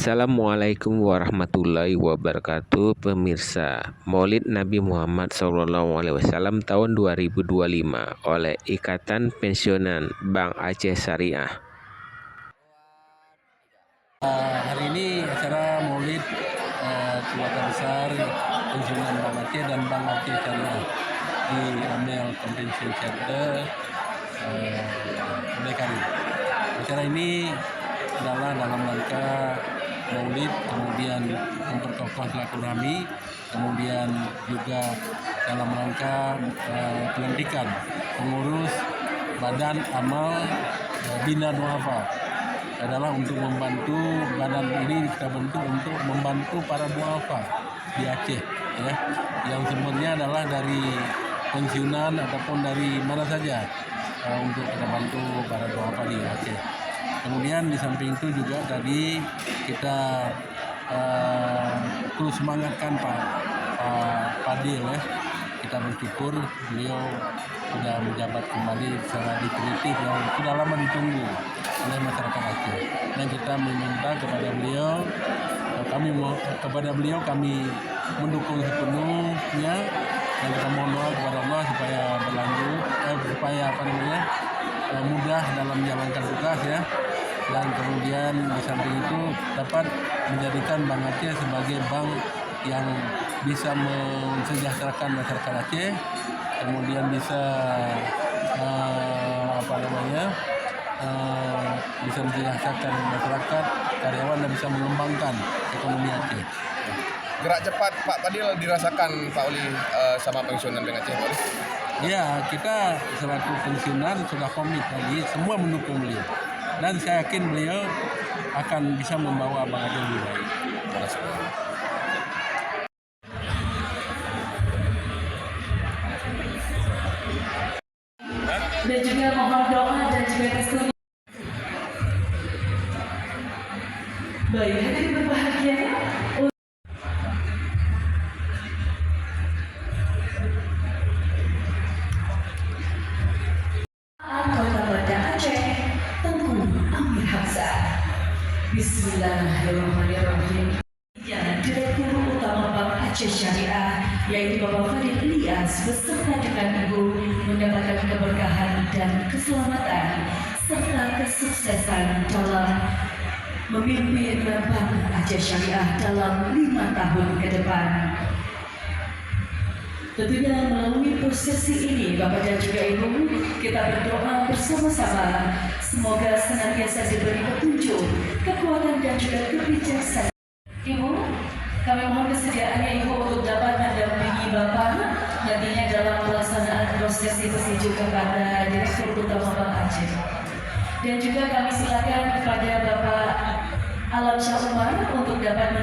Assalamualaikum warahmatullahi wabarakatuh. Pemirsa, Maulid Nabi Muhammad SAW tahun 2025 oleh Ikatan Pensiunan Bank Aceh Syariah. Hari ini acara Maulid keluarga besar Pensiunan Bank Aceh dan Bank Aceh Syariah di Amel Convention Center Merdeka. Acara ini adalah dalam rangka Maulid, kemudian memperkokoh silaturahmi, kemudian juga dalam rangka pelantikan pengurus Badan Amal Bina Duafa, adalah untuk membantu badan ini kita bentuk untuk membantu para duafa di Aceh, ya, yang sebenarnya adalah dari pensiunan ataupun dari mana saja untuk kita bantu para duafa di Aceh. Kemudian di samping itu juga tadi kita terus semangatkan Pak Fadil, ya. Kita bersyukur beliau sudah menjabat kembali secara definitif yang sudah lama ditunggu oleh masyarakat Aceh. Dan kita meminta kepada beliau, kami mendukung sepenuhnya, dan kita mohon doa kepada Allah supaya berlanjut, mudah dalam menjalankan tugas, ya. Dan kemudian di samping itu dapat menjadikan Bank Aceh sebagai bank yang bisa mensejahterakan masyarakat Aceh, kemudian bisa bisa mensejahterakan masyarakat, karyawan, dan bisa mengembangkan ekonomi Aceh. Gerak cepat Pak Fadil dirasakan Pak Oli sama pensiunan Bank Aceh, Pak Oli? Ya, kita selaku pensiunan sudah komit tadi, semua mendukung beliau. Dan saya yakin beliau akan bisa membawa Bank Aceh lebih baik. Dan juga mohon doa dan juga restu. Baik, hadirin berbahagia. Kota Banda Aceh, Tengku Amir Hamzah. Bismillahirrahmanirrahim. Direktur Utama Bank Aceh Syariah, yaitu Bapak Fadil Ilyas, beserta dengan Ibu, mendapatkan keberkahan dan keselamatan serta kesuksesan dalam memimpin Bank Aceh Syariah dalam 5 tahun ke depan. Tentunya melalui prosesi ini, Bapak dan juga Ibu, kita berdoa bersama-sama semoga senantiasa diberi petunjuk, kekuatan, dan juga kebijaksanaan. Ibu, kami mohon kesediaannya Ibu untuk dapat mendampingi Bapak nantinya dalam pelaksanaan prosesi petunjuk kepada Direktur Utama Bank Aceh. Dan juga kami silakan kepada Bapak Alam Syah Umar untuk dapat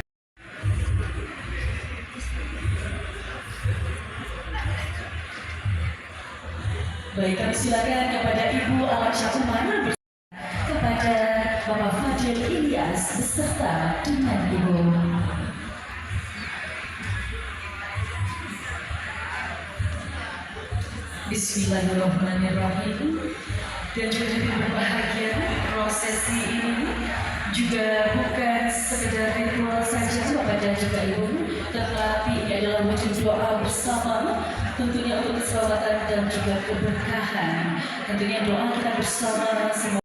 Baik, kami silakan kepada Ibu Alam Syah Umar kepada Bapak Fadil Ilyas beserta dengan Ibu. Bismillahirrahmanirrahim. Dan juga berbahagia, prosesi ini juga bukan sekedar ritual saja Bapak dan juga Ibu, tetapi ini adalah wujud doa bersama, tentunya untuk keselamatan dan juga keberkahan. Tentunya doa kita bersama semua.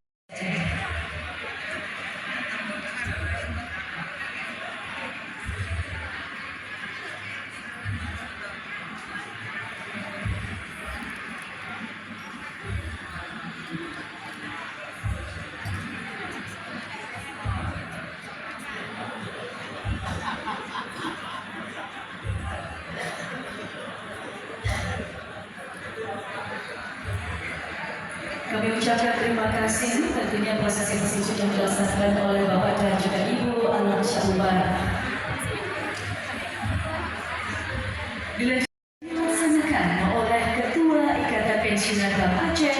Kami ucapkan terima kasih, tentunya prosesi sudah dilaksanakan oleh Bapak dan juga Ibu Alam Syah Umar. Dilaksanakan oleh Ketua Ikatan Pensiunan Bank Aceh,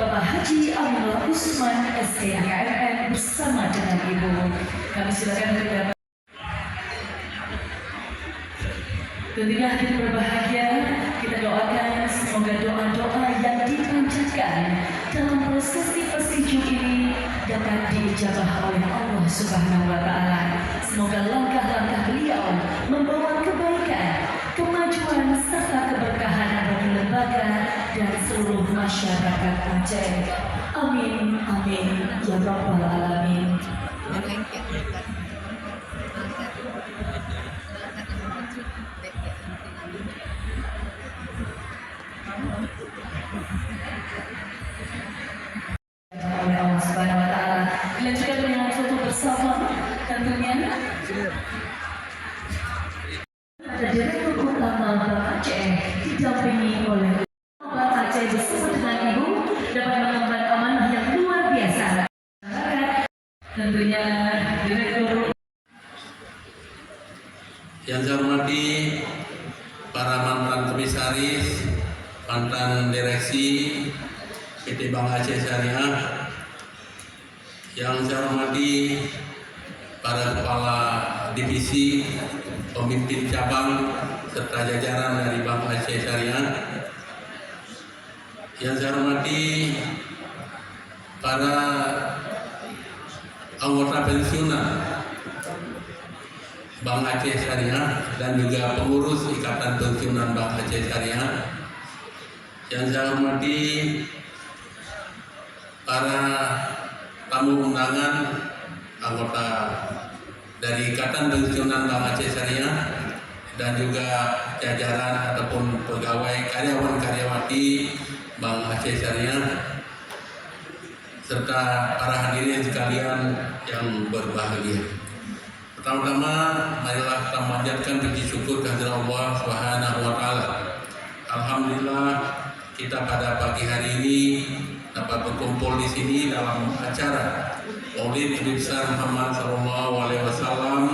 Bapak Haji Abdullah Usman STKMN bersama dengan Ibu. Kami silakan berdapat. Tentunya hadirin berbahagia, kita doakan semoga doa-doa yang dipanjatkan dalam prosesi petunjuk ini dapat diijabah oleh Allah Subhanahu wa Ta'ala. Semoga langkah-langkah beliau membawa kebaikan, kemajuan serta keberkahan bagi lembaga dan seluruh masyarakat Aceh. Amin, amin, ya Rabbal Alamin. Oleh Allah Subhanahu Wa Taala, dilanjutkan dengan foto bersama tentunya. Ada Direktur Utama Bank Aceh didampingi oleh Bank Aceh bersama dengan Ibu dapat mengemban amanah yang luar biasa. Tentunya Direktur. Yang saya hormati para mantan komisaris, mantan direksi PT Bank Aceh Syariah, yang saya hormati para kepala divisi, pemimpin cabang, serta jajaran dari Bank Aceh Syariah, yang saya hormati para anggota pensiunan Bank Aceh Syariah dan juga pengurus Ikatan Pensiunan Bank Aceh Syariah, yang saya hormati para tamu undangan anggota dari Ikatan Pensiunan Bank Aceh Syariah dan juga jajaran ataupun pegawai karyawan-karyawati Bank Aceh Syariah, serta para hadirin sekalian yang berbahagia. Pertama-tama, marilah kita memanjatkan puji syukur kehadirat Allah Subhanahu Wa Taala. Alhamdulillah, kita pada pagi hari ini dapat berkumpul di sini dalam acara Maulid Nabi besar Muhammad SAW,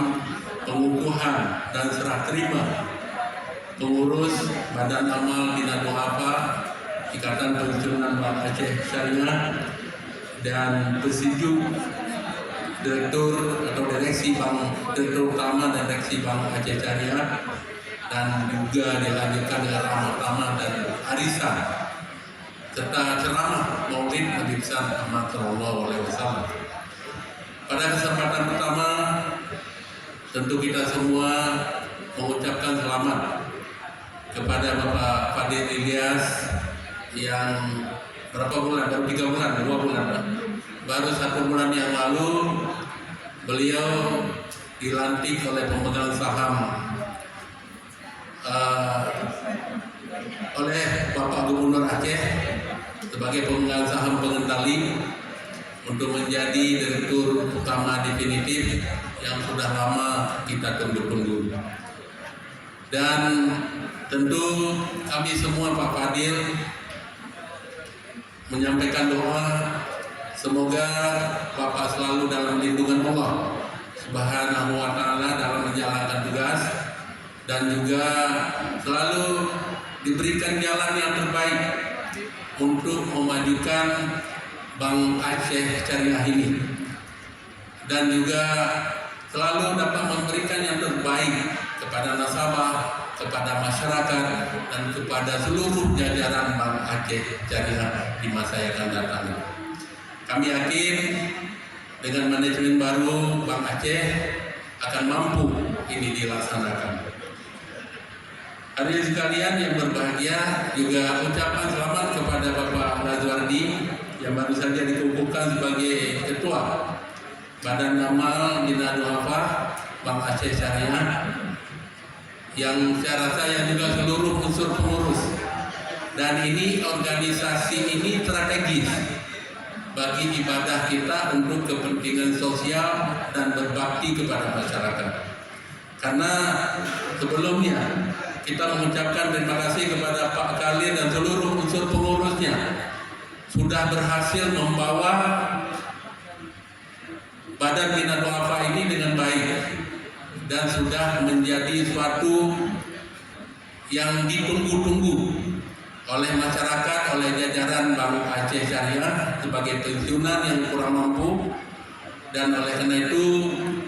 pengukuhan dan serah terima pengurus Badan Amal Bina Du'afa Ikatan Pensiunan Bank Aceh Syariah dan Presidium Direktur atau Direksi Bank, Direktur Utama dan Direksi Bank Aceh Syariah, dan juga dilanjutkan dengan ramah-ramah dan arisan serta ceramah Maulid Nabi besar Muhammad SAW. Pada kesempatan pertama, tentu kita semua mengucapkan selamat kepada Bapak Fadil Ilyas yang berapa bulan? Baru 3 bulan, 2 bulan, baru 1 bulan yang lalu beliau dilantik oleh pemegang saham oleh Bapak Gubernur Aceh sebagai pemegang saham pengendali untuk menjadi direktur utama definitif yang sudah lama kita tunggu-tunggu. Dan tentu kami semua Pak Fadil menyampaikan doa semoga Bapak selalu dalam lindungan Allah Subhanahu Wa Taala dalam menjalankan tugas dan juga selalu diberikan jalan yang terbaik untuk memajukan Bank Aceh Syariah ini, dan juga selalu dapat memberikan yang terbaik kepada nasabah, kepada masyarakat, dan kepada seluruh jajaran Bank Aceh Syariah di masa yang akan datang. Kami yakin dengan manajemen baru Bank Aceh akan mampu ini dilaksanakan. Hadirin sekalian yang berbahagia, juga ucapan selamat kepada Bapak Lazwardi yang baru saja dikukuhkan sebagai Ketua Badan Amal Bina Du'afa Bank Aceh Syariah, yang saya rasa yang juga seluruh unsur pengurus. Dan ini organisasi ini strategis bagi ibadah kita untuk kepentingan sosial dan berbakti kepada masyarakat. Karena sebelumnya kita mengucapkan terima kasih kepada Pak Khalil dan seluruh unsur pengurusnya sudah berhasil membawa Badan Bina Du'afa ini dengan baik dan sudah menjadi suatu yang ditunggu-tunggu oleh masyarakat, oleh jajaran Bank Aceh Syariah sebagai pensiunan yang kurang mampu. Dan oleh karena itu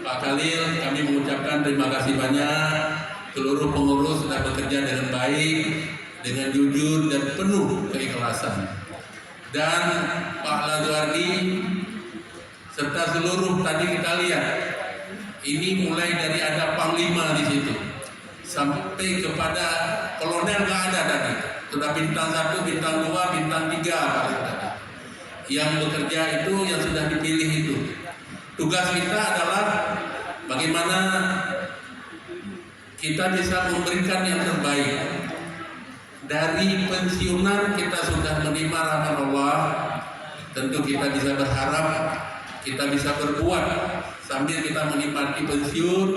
Pak Khalil, kami mengucapkan terima kasih banyak. Seluruh pengurus sudah bekerja dengan baik, dengan jujur dan penuh keikhlasan. Dan Pak Lazwardi serta seluruh tadi kita lihat Ini mulai dari ada panglima di situ sampai kepada kolonel nggak ada tadi. Sudah bintang 1, bintang 2, bintang 3 paling tadi. Yang bekerja itu yang sudah dipilih itu. Tugas kita adalah bagaimana kita bisa memberikan yang terbaik. Dari pensiunan kita sudah menerima rahmat Allah. Tentu kita bisa berharap, kita bisa berbuat sambil kita menikmati pensiun,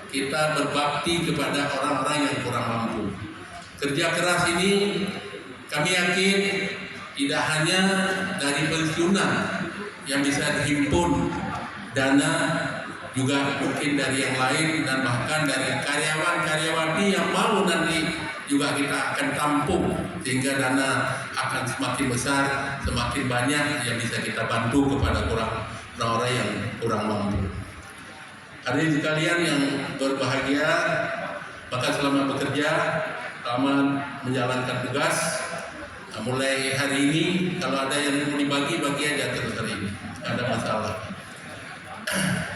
kita berbakti kepada orang-orang yang kurang mampu. Kerja keras ini kami yakin tidak hanya dari pensiunan yang bisa dihimpun dana, juga mungkin dari yang lain dan bahkan dari karyawan-karyawati yang mau nanti juga kita akan tampung sehingga dana akan semakin besar, semakin banyak yang bisa kita bantu kepada orang-orang yang kurang mampu. Hadirin sekalian yang berbahagia, maka selama bekerja, selama menjalankan tugas, mulai hari ini kalau ada yang mau dibagi, bagi aja terus hari ini, tidak ada masalah.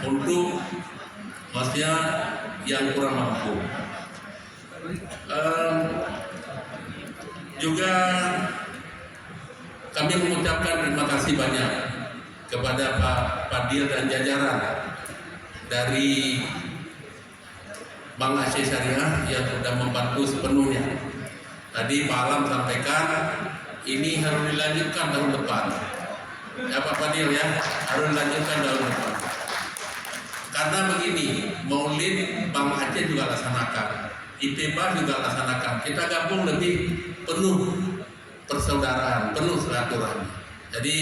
Untuk maksudnya yang kurang mampu. Juga kami mengucapkan terima kasih banyak kepada Pak Fadil dan jajaran dari Bank Aceh Syariah yang sudah membantu sepenuhnya. Tadi Pak Alam sampaikan ini harus dilanjutkan tahun depan. Ya Pak Fadil ya, harus dilanjutkan tahun depan. Karena begini, Maulid Bank Aceh juga laksanakan, IPBA juga laksanakan. Kita gabung lebih penuh persaudaraan, penuh silaturahmi. Jadi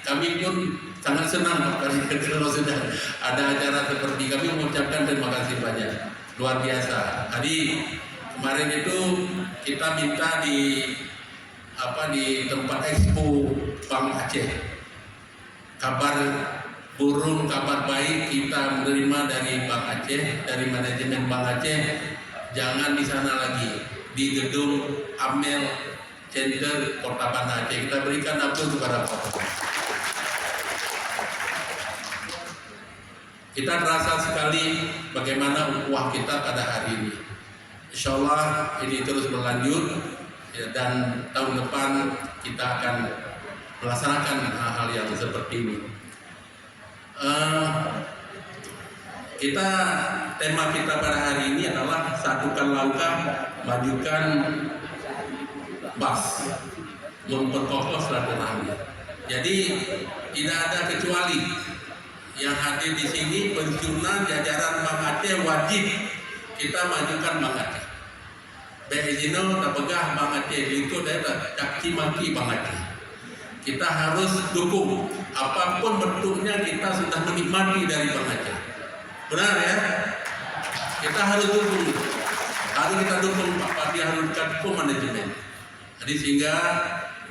kami pun sangat senang kalau sudah ada acara seperti kami mengucapkan terima kasih banyak, luar biasa. Tadi kemarin itu kita minta di tempat expo Bank Aceh, kabar burung, kabar baik kita menerima dari Bank Aceh, dari manajemen Bank Aceh. Jangan di sana lagi, di gedung Amel Center Kota Banda Aceh. Kita berikan aplaus kepada Bapak. Kita terasa sekali bagaimana ukhuwah kita pada hari ini. Insya Allah ini terus berlanjut ya, dan tahun depan kita akan melaksanakan hal-hal yang seperti ini. Tema kita pada hari ini adalah satukan langkah, majukan BAS, memperkokoh silaturahmi. Jadi tidak ada kecuali yang hadir di sini pensiunan jajaran Bank Aceh, wajib kita majukan Bank Aceh. Bezino tabegah Bank Aceh itu daerah caci maki Bank Aceh. Kita harus dukung apapun bentuknya, kita sudah menikmati dari Bank Aceh. Benar ya? Kita harus dukung. Harus kita dukung Pak Padi, harus kita dukung manajemen. Jadi sehingga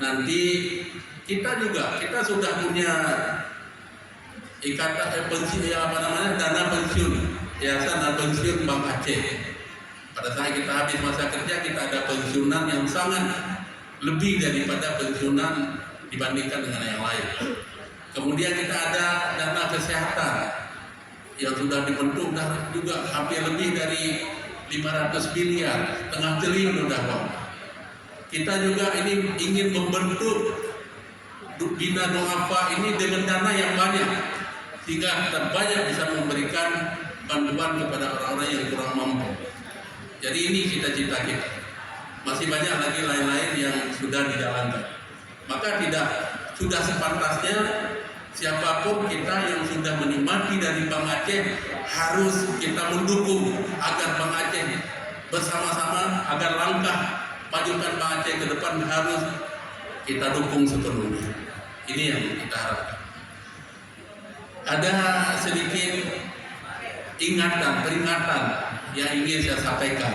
nanti kita sudah punya ikatan pensiun dana pensiun, yayasan dana pensiun Bank Aceh. Pada saat kita habis masa kerja, kita ada pensiunan yang sangat lebih daripada pensiunan dibandingkan dengan yang lain. Kemudian kita ada dana kesehatan yang sudah dibentuk juga hampir lebih dari 500 miliar, setengah triliun sudah Bang. Kita juga ini ingin membentuk Bina Doafa ini dengan dana yang banyak, sehingga kita banyak bisa memberikan bantuan kepada orang-orang yang kurang mampu. Jadi ini cita-cita kita. Masih banyak lagi lain-lain yang sudah dijalankan. Maka sudah sepantasnya siapapun kita yang sudah menikmati dari Bank Aceh harus kita mendukung agar Bank Aceh bersama-sama, agar langkah majukan Bank Aceh ke depan harus kita dukung sepenuhnya. Ini yang kita harapkan. Ada sedikit peringatan yang ingin saya sampaikan,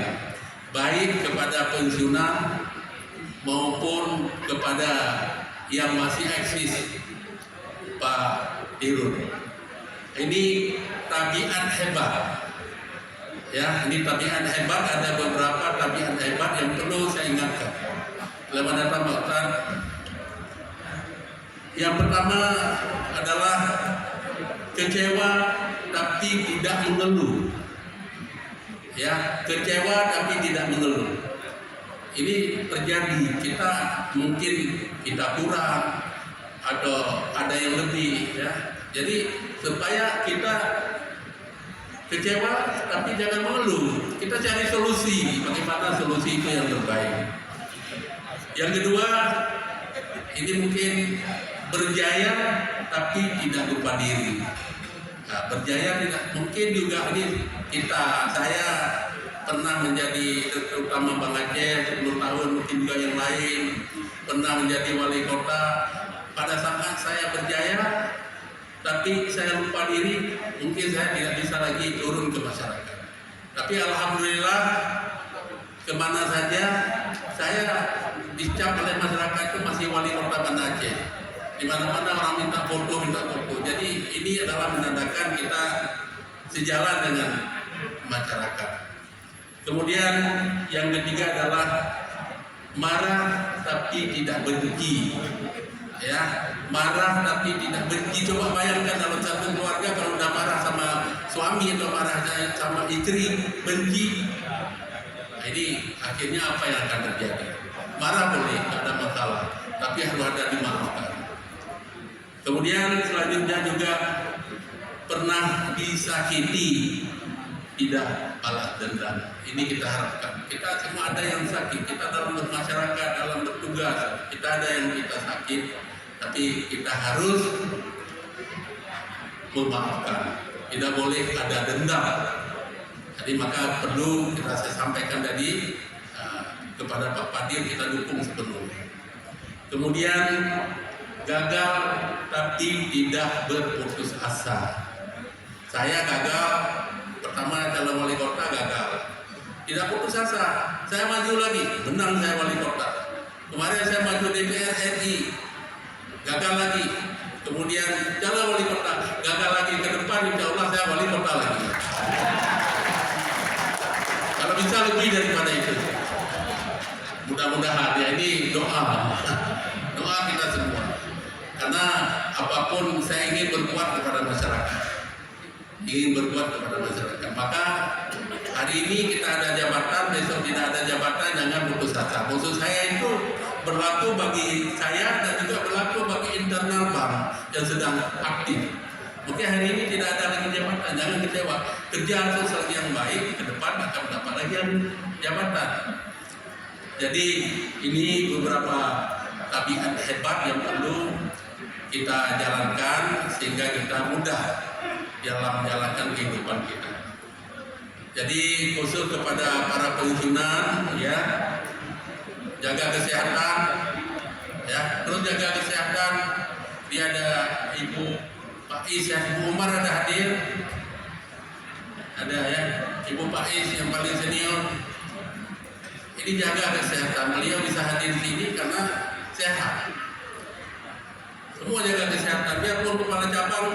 baik kepada pensiunan maupun kepada yang masih eksis. Pak Dirun, ini tabiat hebat ya, ini tabiat hebat. Ada beberapa tabiat hebat yang perlu saya ingatkan. Yang pertama adalah kecewa tapi tidak mengeluh. Ya, kecewa tapi tidak mengeluh. Ini terjadi, kita mungkin kita kurang atau ada yang lebih, ya. Jadi supaya kita kecewa tapi jangan mengeluh, kita cari solusi, bagaimana solusi itu yang terbaik. Yang kedua, ini mungkin berjaya tapi tidak lupa diri. Nah, berjaya tidak mungkin juga ini saya pernah menjadi, terutama Bang Aceh 10 tahun, mungkin juga yang lain pernah menjadi wali kota. Pada saat saya berjaya tapi saya lupa diri, mungkin saya tidak bisa lagi turun ke masyarakat. Tapi alhamdulillah, kemana saja saya dicap oleh masyarakat itu masih wali kota Banda Aceh. Di mana-mana orang minta foto. Jadi ini adalah menandakan kita sejalan dengan masyarakat. Kemudian yang ketiga adalah marah tapi tidak benci. Ya, marah tapi tidak benci. Coba bayangkan dalam satu keluarga kalau udah marah sama suami atau marah sama istri, benci. Nah, ini akhirnya apa yang akan terjadi? Marah boleh, tidak ada masalah, tapi harus ada dimaafkan. Kemudian selanjutnya juga pernah disakiti, tidak balas dendam. Ini kita harapkan. Kita semua ada yang sakit, kita dalam bermasyarakat, dalam bertugas, kita ada yang kita sakit, tapi kita harus memaafkan. Tidak boleh ada dendam. Jadi maka perlu saya sampaikan tadi kepada Pak Fadil, kita dukung sepenuhnya. Kemudian gagal tapi tidak berputus asa. Saya gagal, pertama calon wali kota gagal, tidak putus asa. Saya maju lagi, menang saya wali kota. Kemarin saya maju DPR RI, gagal lagi. Kemudian calon wali kota, gagal lagi. Ke depan insya Allah saya wali kota lagi. Kalau bisa lebih daripada itu. Mudah-mudahan ya, ini doa kita semua. Karena apapun saya ingin berbuat kepada masyarakat. Maka hari ini kita ada jabatan, besok tidak ada jabatan, jangan putus asa. Maksud saya itu berlaku bagi saya dan juga berlaku bagi internal bank yang sedang aktif. Oke, hari ini tidak ada lagi jabatan, jangan kecewa. Kerja sosial yang baik, ke depan akan mendapat lagi jabatan. Jadi ini beberapa tabiat hebat yang perlu kita jalankan sehingga kita mudah dalam menjalankan kehidupan kita. Jadi khusus kepada para pensiunan, ya, jaga kesehatan, ya, terus jaga kesehatan. Dia ada Ibu Pak Is, ya, Ibu Umar ada hadir, ada ya, Ibu Pak Is yang paling senior. Ini jaga kesehatan, beliau bisa hadir di sini karena sehat. Semua jaga kesehatan, biarpun kepala cabang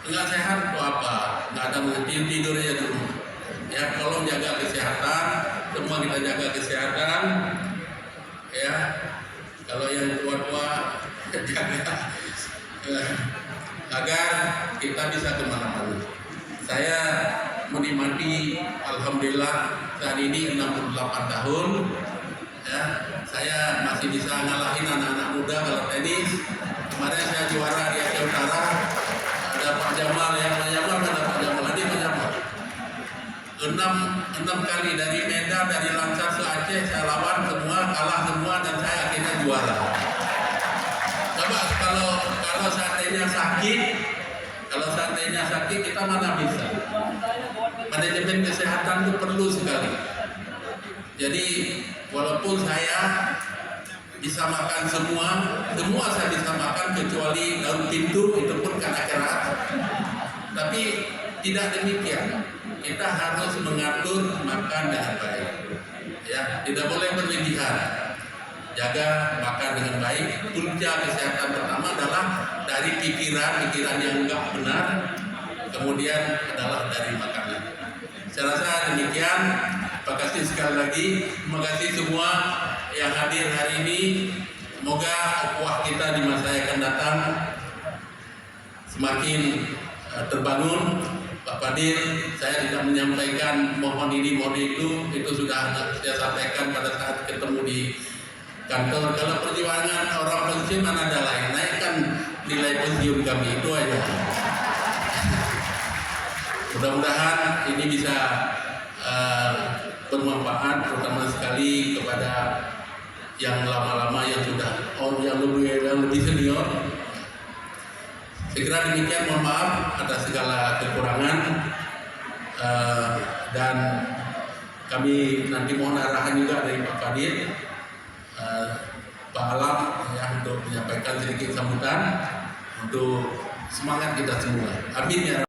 nggak sehat atau apa, nggak ada tidur aja di rumah. Ya, tolong jaga kesehatan, semua kita jaga kesehatan. Ya, kalau yang tua-tua jaga agar kita bisa kemana-mana. Saya menikmati, alhamdulillah saat ini 68 tahun. Ya, saya masih bisa ngalahin anak-anak muda kalau tenis. Kemarin saya juara di Aceh Utara. Ada Pak Jamal, yang Jamal ada Pak Jamal, ada Pak Jamal. 6 kali dari Medan, dari Lancas ke Aceh saya lawan semua, kalah semua, dan saya akhirnya juara. Coba kalau seandainya sakit, kita mana bisa? Manajemen kesehatan itu perlu sekali. Jadi walaupun saya bisa makan semua saya bisa makan kecuali daun pintu, itu pun karena keras. Tapi tidak demikian. Kita harus mengatur makan dengan baik. Ya, tidak boleh berlebihan. Jaga makan dengan baik. Punca kesehatan pertama adalah dari pikiran yang enggak benar, kemudian adalah dari makanan. Saya rasa demikian. Terima kasih sekali lagi. Terima kasih semua yang hadir hari ini. Semoga ukhuwah kita di masa yang akan datang semakin terbangun. Pak Fadil, saya tidak menyampaikan mohon ini mohon itu sudah saya sampaikan pada saat ketemu di kantor. Kalau perjuangan orang pensiun mana ada lain, naikkan nilai pensiun kami, itu aja. Mudah-mudahan ini bisa bermanfaat terutama sekali kepada yang lama-lama yang sudah yang lebih senior. Segera demikian, mohon maaf atas segala kekurangan dan kami nanti mohon arahan juga dari Pak Fadil, Pak Alam ya, untuk menyampaikan sedikit sambutan untuk semangat kita semua. Amin ya.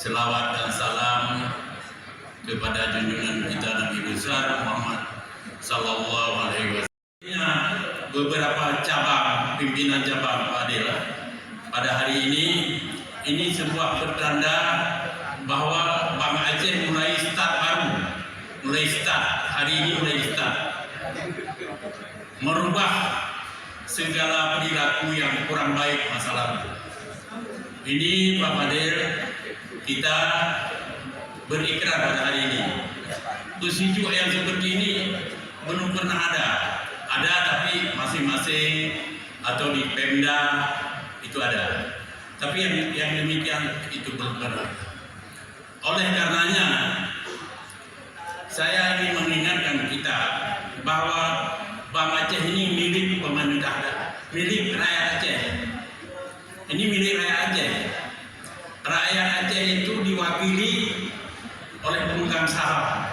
Selawat dan salam kepada junjungan kita Nabi besar Muhammad Sallallahu Alaihi Wasallam. Beberapa cabang pimpinan cabang Pak Adil pada hari ini sebuah pertanda bahwa Bang Aceh mulai start hari ini mulai start merubah segala perilaku yang kurang baik masa lalu. Ini Pak Fadil, kita berikrar pada hari ini. Tujuh yang seperti ini belum pernah ada tapi masing-masing atau di Pemda itu ada. Tapi yang demikian itu belum pernah. Oleh karenanya saya ingin mengingatkan kita bahwa Bang Aceh ini milik pemerintah, milik rakyat Aceh. Ini milik rakyat Aceh. Rakyat Aceh itu diwakili oleh pemegang saham.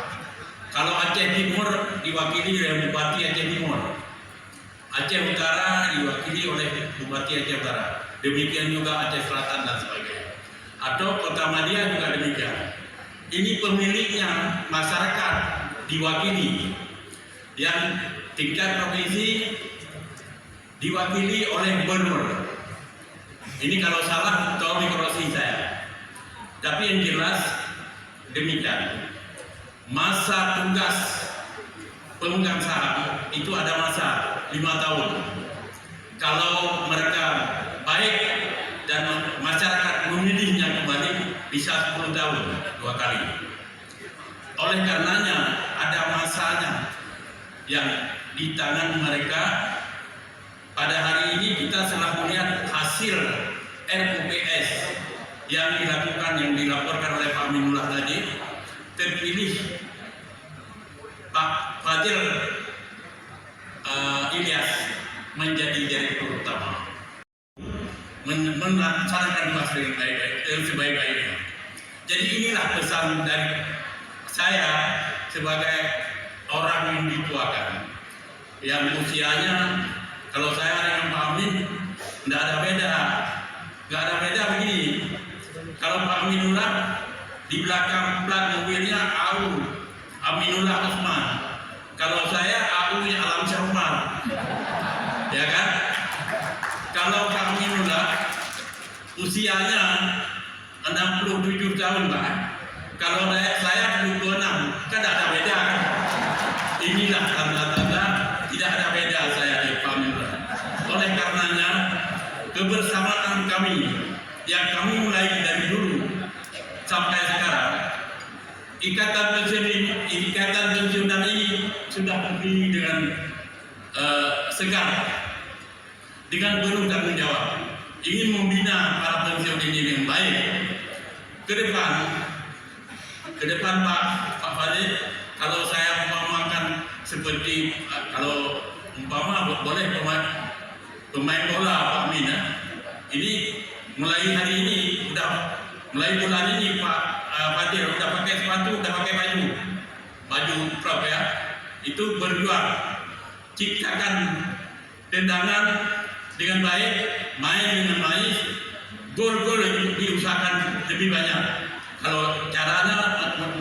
Kalau Aceh Timur diwakili oleh Bupati Aceh Timur. Aceh Utara diwakili oleh Bupati Aceh Utara. Demikian juga Aceh Selatan dan sebagainya. Atau Kota Madia juga demikian. Ini pemiliknya masyarakat diwakili. Yang tingkat provinsi diwakili oleh gubernur. Ini kalau salah tolong dikoreksi saya. Tapi yang jelas demikian. Masa tugas pemegang saham itu ada masa 5 tahun. Kalau mereka baik dan masyarakat memilihnya kembali bisa 10 tahun 2 kali. Oleh karenanya ada masanya yang di tangan mereka. Pada hari ini kita telah melihat hasil RUPS yang dilaporkan oleh Pak Minullah tadi. Terpilih Pak Fadil Ilyas menjadi direktur utama, melaksanakan tugas sebaik-baiknya. Jadi inilah pesan dari saya sebagai orang yang dituakan, yang usianya kalau saya dengan Pak Amin tidak ada beda begini. Kalau Pak Aminullah di belakang plat mobilnya AU Aminullah Osman, kalau saya AU-nya Alam Syahumar, ya kan? Kalau Pak Aminullah usianya 67 tahun Pak, kalau saya 26, kan ada beda kan? Inilah tanda-tanda tidak ada beda saya di Pak Aminullah. Oleh karenanya kebersamaan kami yang kami mulai dari dulu sampai sekarang, ikatan pensiunan ini sudah berdiri dengan segar, dengan penuh tanggung jawab, ingin membina para pensiun ini yang baik ke depan Pak Fadil. Kalau saya umpamakan seperti kalau umpama boleh pemain bola Pak Amin, ini mulai hari ini mulai bulan ini Pak Fadil udah pakai sepatu, udah pakai baju prop ya, itu berjuang, ciptakan tendangan dengan baik, main dengan baik, gol-gol diusahakan lebih banyak. Kalau caranya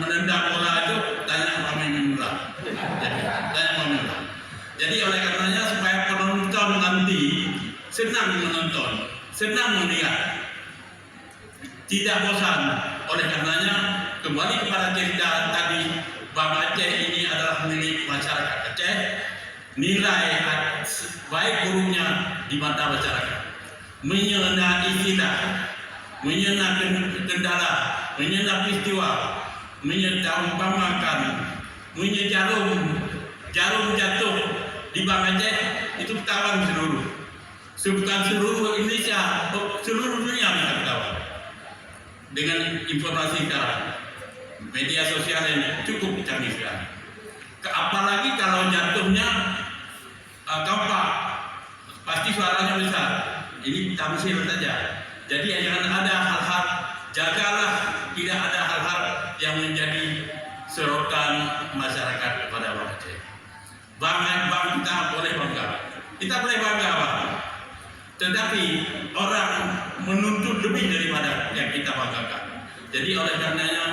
menendang bola itu tanya Mami Mula. Tanya Mami Mula. Jadi oleh karenanya supaya penonton nanti senang menonton, senang melihat, tidak bosan. Oleh karenanya kembali kepada cerita tadi, Bang Aceh ini adalah milik masyarakat Aceh. Nilai baik buruknya di mata masyarakat, menyena istilah, menyena kendala, menyena peristiwa, menyena umpamakan, menyena jarum jatuh di Bang Aceh itu ketahuan seluruh. Bukan seluruh Indonesia, seluruh dunia bisa ketahuan. Dengan informasi sekarang, media sosial yang cukup canggih sekali. Apalagi kalau jatuhnya kampak, pasti suaranya besar. Ini tamsil saja. Jadi jangan ada hal-hal, jagalah tidak ada hal-hal yang menjadi sorotan masyarakat pada Bang Aceh. Bang kita boleh bangga, kita boleh bangga Bang. Tetapi orang menuntut lebih daripada yang kita banggakan. Jadi oleh karenanya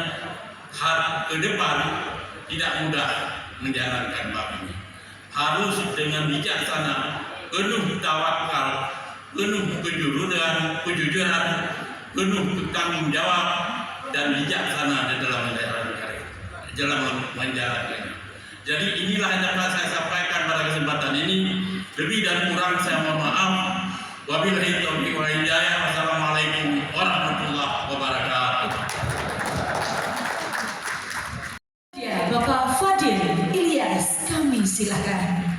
ke depan tidak mudah menjalankan bab ini. Harus dengan bijaksana, penuh tawakal, penuh kejujuran, penuh tanggung jawab dan bijaksana di dalam menjalankannya. Jadi inilah yang dapat saya sampaikan pada kesempatan ini. Lebih dan kurang saya mohon maaf. Wabillahi taufiq wal hidayah. Wassalamualaikum warahmatullahi wabarakatuh. Ya, Bapak Fadil Ilyas, kami silakan.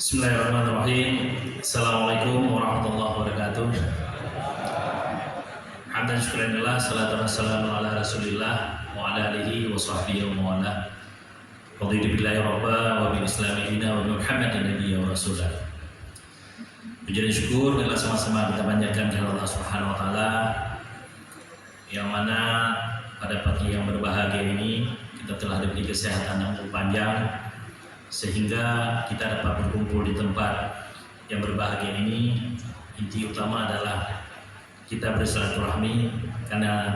Bismillahirrahmanirrahim. Assalamualaikum warahmatullahi wabarakatuh. Hamdan syukranillah, salatu wassalamu ala rasulillah wa ala alihi wa sahbihi wa mawala. Raditu billahi rabba wa bil islami dina wa bi Muhammadin nabiyya wa rasulah. Puji dan syukur adalah sama-sama kita panjatkan kepada Allah Subhanahu wa taala, yang mana pada pagi yang berbahagia ini kita telah diberi kesehatan yang panjang sehingga kita dapat berkumpul di tempat yang berbahagia ini. Inti utama adalah kita bersilaturahmi, karena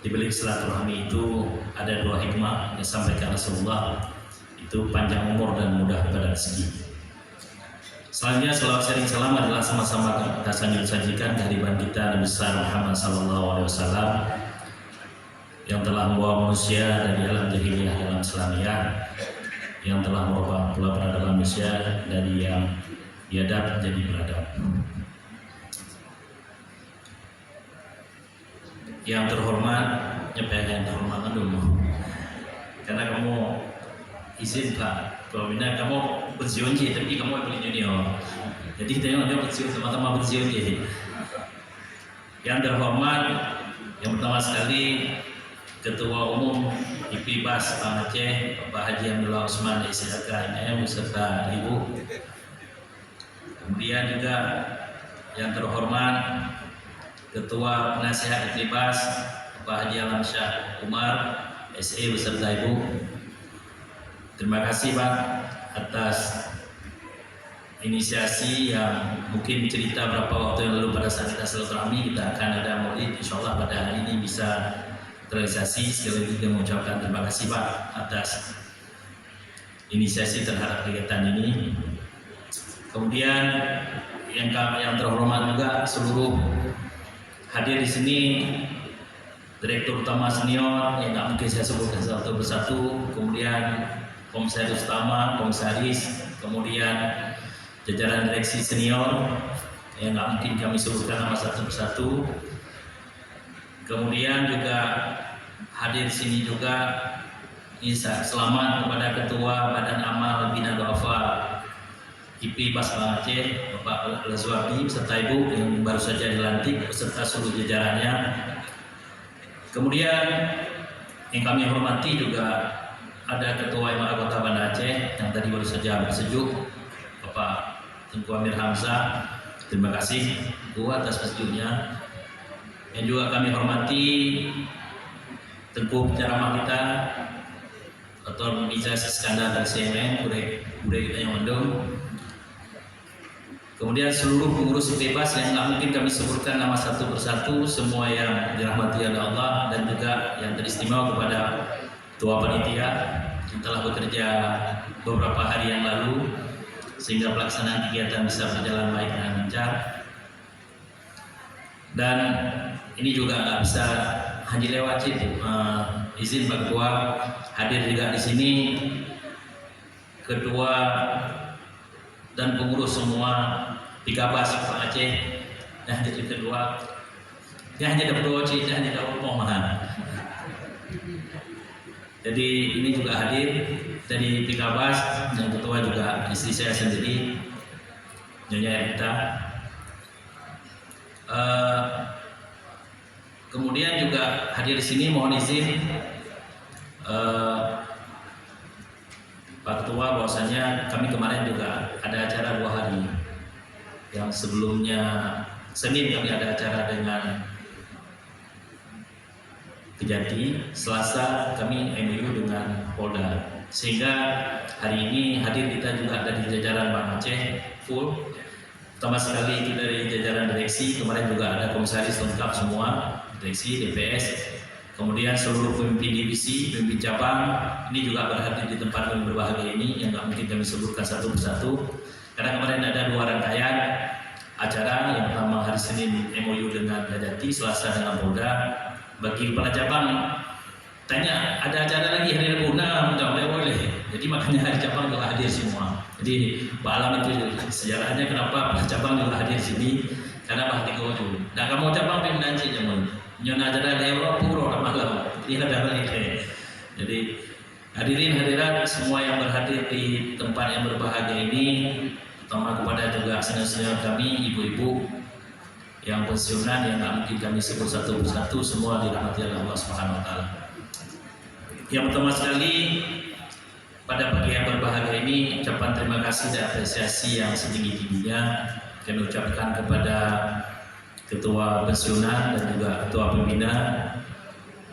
di balik silaturahmi itu ada dua hikmah yang disampaikan Rasulullah, itu panjang umur dan mudah pada rezeki. Selanjutnya selawat sering salam adalah sama-sama kita sajikan kehadiran kita Nabi besar Muhammad SAW yang telah membawa manusia dari alam jahiliyah dalam Islamiyah, yang telah merubah pula peradaban manusia dari yang biadab jadi beradab. Yang terhormat, yang terhormat dulu, karena kamu izin Pak Pembina, kamu pensiun sih, tapi kamu beli junior, jadi tengok pensiun sama-sama pensiun sih. Yang terhormat, yang pertama sekali Ketua Umum IPIBAS Bang Aceh, Bapak Haji Abdullah Usman SHK IM beserta Ibu. Kemudian juga yang terhormat Ketua Penasihat IPIBAS Bapak Haji Alamsyah Umar SE beserta Ibu. Terima kasih Pak atas inisiasi yang mungkin cerita berapa waktu yang lalu pada saat kita silaturahmi kita akan ada maulid, insyaallah pada hari ini bisa realisasi. Sekali lagi kita mengucapkan terima kasih Pak atas inisiasi terhadap kegiatan ini. Kemudian yang terhormat juga seluruh hadir di sini, Direktur Utama Senior yang nggak mungkin saya sebutkan satu persatu, kemudian Komisaris Utama, Komisaris, kemudian jajaran direksi senior yang nggak mungkin kami sebutkan nama satu persatu. Kemudian juga hadir di sini juga selamat kepada Ketua Badan Amal Bina Du'afa IPIBAS Bang Aceh Bapak Lazwabi beserta Ibu yang baru saja dilantik beserta seluruh jajarannya. Kemudian yang kami hormati juga ada Ketua MA Kota Banda Aceh yang tadi baru saja bersejuk Bapak Tengku Amir Hamzah, Terima kasih Bu atas persetujuannya. Yang juga kami hormati Tengku penceramah kita Dr. Miza Iskandar dari CNN, Budaya kita yang mendung. Kemudian seluruh pengurus bebas yang nggak mungkin kami sebutkan nama satu persatu, semua yang dirahmati oleh Allah, dan juga yang teristimewa kepada Ketua Panitia yang telah bekerja beberapa hari yang lalu sehingga pelaksanaan kegiatan bisa berjalan baik dan lancar. Dan ini juga nggak bisa hanya lewat itu. Izin Pak Ketua hadir juga di sini Ketua dan pengurus semua Pikabas Pak Aceh. Nah, jadi kedua, dia hanya dapat 2 cik, dia hanya dapat pomohan. Jadi ini juga hadir dari Pikabas, yang ketua juga istri saya sendiri, Nyonya Erita. Kemudian juga hadir di sini, mohon izin Pak Ketua, bahwasanya kami kemarin juga ada acara 2 hari. Yang sebelumnya Senin kami ada acara dengan Kejati, Selasa kami MOU dengan Polda. Sehingga hari ini hadir kita juga dari jajaran Bank Aceh full. Pertama sekali itu dari jajaran direksi, kemarin juga ada komisaris lengkap semua, direksi, DPS, kemudian seluruh pemimpin divisi, pemimpin cabang, ini juga berhadir di tempat kami berbahagia ini, yang nggak mungkin kami sebutkan satu persatu, karena kemarin ada 2 rangkaian acara, yang pertama hari Senin MOU dengan Kejati, Selasa dengan Polda. Bagi kepala cabang tanya, ada acara lagi hari Rabu? Nah, boleh. Jadi makanya hari cabang juga hadir semua. Jadi Pak Alam itu sejarahnya kenapa Pak cabang juga hadir di sini, karena Pak Tiga Waju. Nah, kamu cabang pimpinan sih jaman. Nyona ada Eropa puro malam. Dia ada balik. Jadi hadirin hadirat semua yang berhadir di tempat yang berbahagia ini, terutama kepada juga senior-senior kami, ibu-ibu yang pensiunan yang nggak mungkin kami sebut satu persatu, semua dirahmati oleh Allah Subhanahu Wa Taala. Yang pertama sekali, pada pagi yang berbahagia ini, ucapan terima kasih dan apresiasi yang setinggi-tingginya kami ucapkan kepada Ketua Pensiunan dan juga Ketua Pembina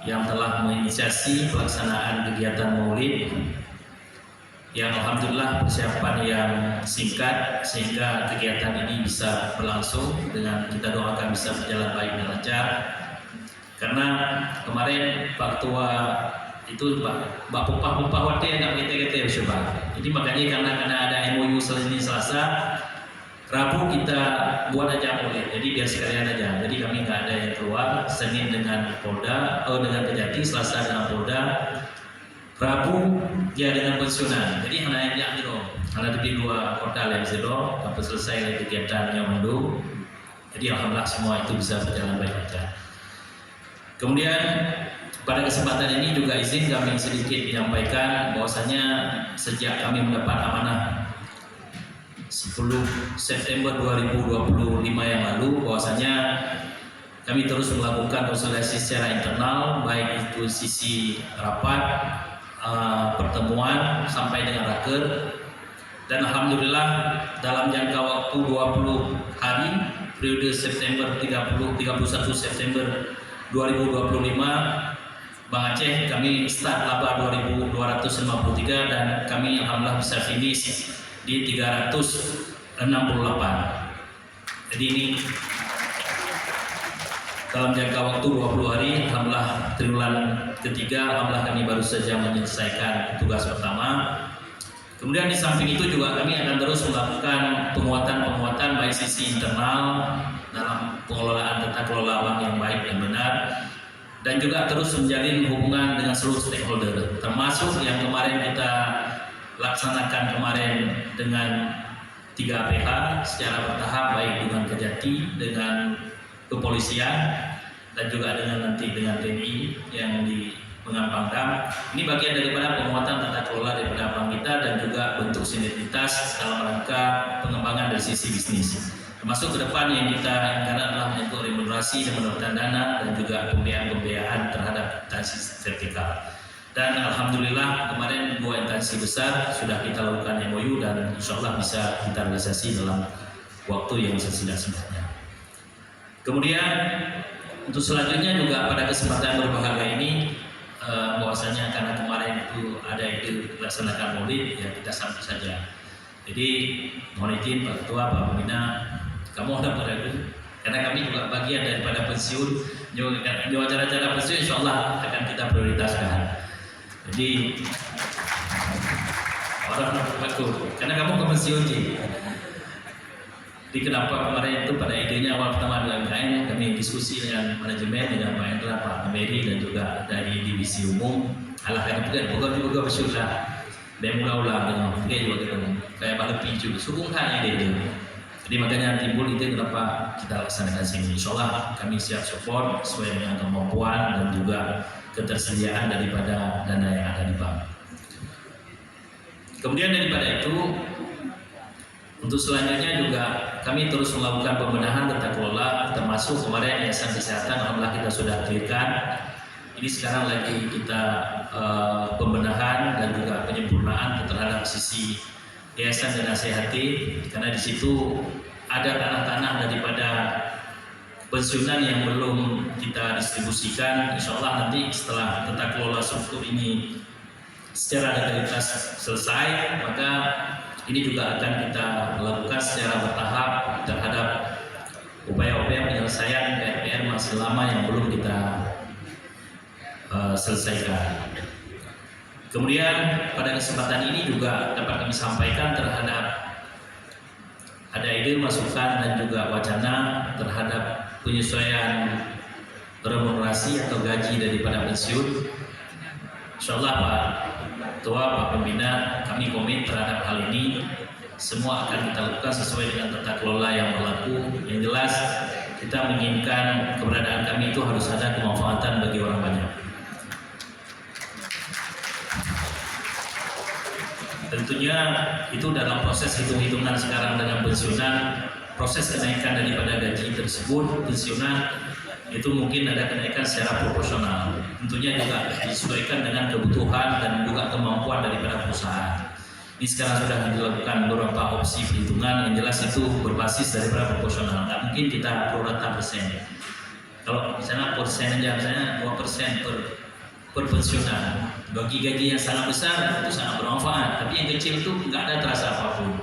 yang telah menginisiasi pelaksanaan kegiatan Maulid, yang alhamdulillah persiapan yang singkat sehingga kegiatan ini bisa berlangsung dengan kita doakan bisa berjalan baik dan lancar. Karena kemarin Pak Ketua itu Mbak Pupah Wate nggak kita coba. Jadi makanya karena ada MOU Senin Selasa, Rabu kita buat aja Maulid. Jadi biar sekalian aja. Jadi kami nggak ada yang keluar. Senin dengan Polda, dengan Kejati, Selasa dengan Polda, Rabu dia dengan pensiunan. Jadi hanya yang zero, hanya di 2 portal yang zero, sampai selesai kegiatan yang mendung. Jadi alhamdulillah semua itu bisa berjalan baik saja. Kemudian pada kesempatan ini juga izin kami sedikit menyampaikan bahwasanya sejak kami mendapat amanah 10 September 2025 yang lalu, bahwasanya kami terus melakukan konsolidasi secara internal, baik itu sisi rapat, pertemuan sampai dengan raker, dan alhamdulillah dalam jangka waktu 20 hari periode September 31 September 2025 Bang Aceh kami start laba 2253 dan kami alhamdulillah bisa finish di 368. Jadi ini dalam jangka waktu 20 hari, alhamdulillah triwulan ketiga, alhamdulillah kami baru saja menyelesaikan tugas pertama. Kemudian di samping itu juga kami akan terus melakukan penguatan baik sisi internal dalam pengelolaan tata kelola bank yang baik dan benar, dan juga terus menjalin hubungan dengan seluruh stakeholder, termasuk yang kemarin kita laksanakan kemarin dengan 3 PH secara bertahap, baik dengan Kejati, dengan kepolisian, dan juga nanti dengan TNI yang di Pengampangdam. Ini bagian daripada penguatan tata kelola daripada bank kita dan juga bentuk sinergitas dalam rangka pengembangan dari sisi bisnis. Termasuk ke depan yang kita inginkan adalah untuk remunerasi dan pendapatan dana dan juga pembiayaan terhadap instansi vertikal. Dan alhamdulillah kemarin 2 instansi besar sudah kita lakukan MOU dan insya Allah bisa kita realisasi dalam waktu yang sesingkat-singkatnya. Kemudian untuk selanjutnya juga pada kesempatan berbahagia ini bahwasanya karena kemarin itu ada ide melaksanakan maulid, ya kita sambut saja. Jadi mohon izin Pak Ketua, Pak Pembina, kamu ada beragu karena kami juga bagian daripada pensiun, di acara-acara pensiun insya Allah akan kita prioritaskan. Jadi orang aku karena kamu ke pensiun sih. Jadi kenapa kemarin itu pada idenya awal pertama UMKM kami diskusi dengan manajemen, dengan Pak Endra, Pak Meri dan juga dari divisi umum. Alah kan juga bersyukur dan mula-mula dengan dia juga ketemu kayak balik juga sukung hanya dia. Jadi makanya timbul ide kenapa kita laksanakan sini. Insyaallah kami siap support sesuai dengan kemampuan dan juga ketersediaan daripada dana yang ada di bank. Kemudian daripada itu, untuk selanjutnya juga kami terus melakukan pembenahan tata kelola, termasuk kemarin Yayasan Kesehatan, alhamdulillah kita sudah clearkan. Ini sekarang lagi kita pembenahan dan juga penyempurnaan terhadap sisi Yayasan dan Nasihati, karena di situ ada tanah-tanah daripada pensiunan yang belum kita distribusikan. Insya Allah nanti setelah tata kelola struktur ini secara legalitas selesai, maka ini juga akan kita lakukan secara bertahap terhadap upaya-upaya penyelesaian PR masih lama yang belum kita selesaikan. Kemudian pada kesempatan ini juga dapat kami sampaikan terhadap ada ide, masukan dan juga wacana terhadap penyesuaian remunerasi atau gaji daripada pensiun. Insyaallah Pak Ketua, Pak Pembina, kami komit terhadap hal ini. Semua akan kita lakukan sesuai dengan tata kelola yang berlaku. Yang jelas kita menginginkan keberadaan kami itu harus ada kemanfaatan bagi orang banyak. Tentunya itu dalam proses hitung-hitungan sekarang dengan pensiunan, proses kenaikan daripada gaji tersebut, pensiunan itu mungkin ada kenaikan secara proporsional. Tentunya juga disesuaikan dengan kebutuhan dan juga kemampuan daripada perusahaan. Ini sekarang sudah dilakukan beberapa opsi perhitungan, yang jelas itu berbasis daripada proporsional. Nggak mungkin kita prorata persen. Kalau misalnya persen aja, misalnya 2% per pensiunan, bagi gaji yang sangat besar itu sangat bermanfaat, tapi yang kecil itu nggak ada terasa apapun.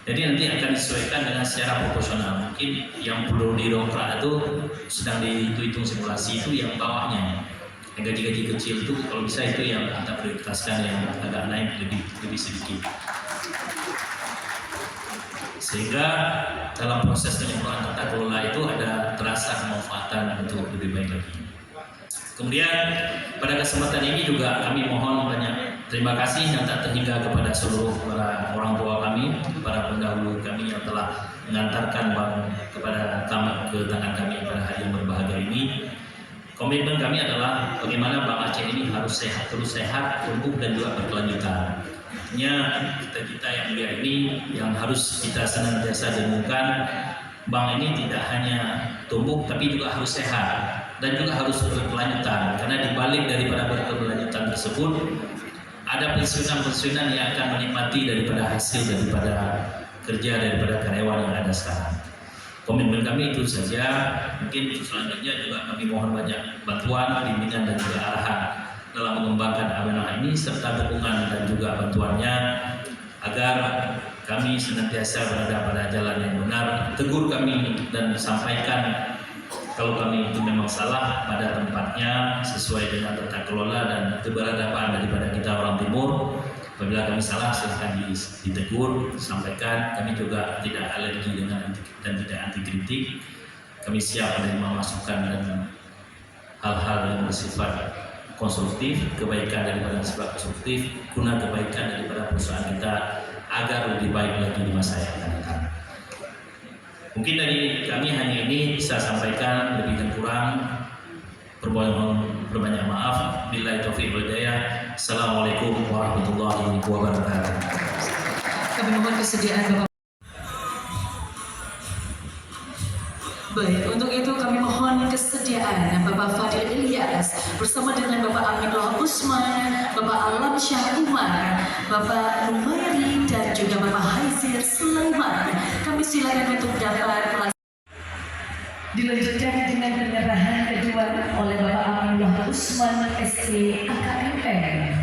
Jadi nanti akan disesuaikan dengan secara proporsional. Mungkin yang perlu didongkrak itu sedang dihitung simulasi itu yang bawahnya. Yang gaji-gaji kecil itu kalau bisa itu yang kita prioritaskan, yang agak naik lebih sedikit. Sehingga dalam proses penyempurnaan tata kelola itu ada terasa kemanfaatan untuk lebih baik lagi. Kemudian pada kesempatan ini juga kami mohon banyak terima kasih yang tak terhingga kepada seluruh para orang tua kami, para pendahulu kami yang telah mengantarkan bank kepada kami, ke tangan kami pada hari yang berbahagia ini. Komitmen kami adalah bagaimana Bank Aceh ini harus sehat, terus sehat, tumbuh dan juga berkelanjutan. Artinya kita-kita yang mulia ini yang harus kita senantiasa dengungkan, bank ini tidak hanya tumbuh tapi juga harus sehat dan juga harus berkelanjutan, karena dibalik daripada berkelanjutan tersebut ada pensiunan-pensiunan yang akan menikmati daripada hasil daripada kerja daripada karyawan yang ada sekarang. Komitmen kami itu saja. Mungkin selanjutnya juga kami mohon banyak bantuan, bimbingan dan juga arahan dalam mengembangkan amanah ini serta dukungan dan juga bantuannya agar kami senantiasa berada pada jalan yang benar. Tegur kami dan sampaikan kalau kami itu memang salah pada tempatnya sesuai dengan tata kelola dan keberadaan daripada kita orang Timur. Apabila kami salah silahkan ditegur, sampaikan. Kami juga tidak alergi dengan dan tidak anti kritik. Kami siap menerima masukan dan hal-hal yang bersifat konstruktif, kebaikan daripada sifat konstruktif, guna kebaikan daripada perusahaan kita agar lebih baik lagi di masa yang akan datang. Mungkin dari kami hanya ini bisa sampaikan, lebih dan kurang berbanyak maaf. Billahi taufiq wal hidayah. Assalamualaikum warahmatullahi wabarakatuh. Kami mohon kesediaan Bapak. Baik, untuk itu kami mohon kesediaan Bapak Fadil Ilyas bersama dengan Bapak Aminullah Usman, Bapak Alam Syah Umar, Bapak Numairi dan juga Bapak Haizir Sulaiman. Kami silakan untuk dapat dilanjutkan dengan penyerahan kedua oleh Bapak Aminullah Usman SE AKMM.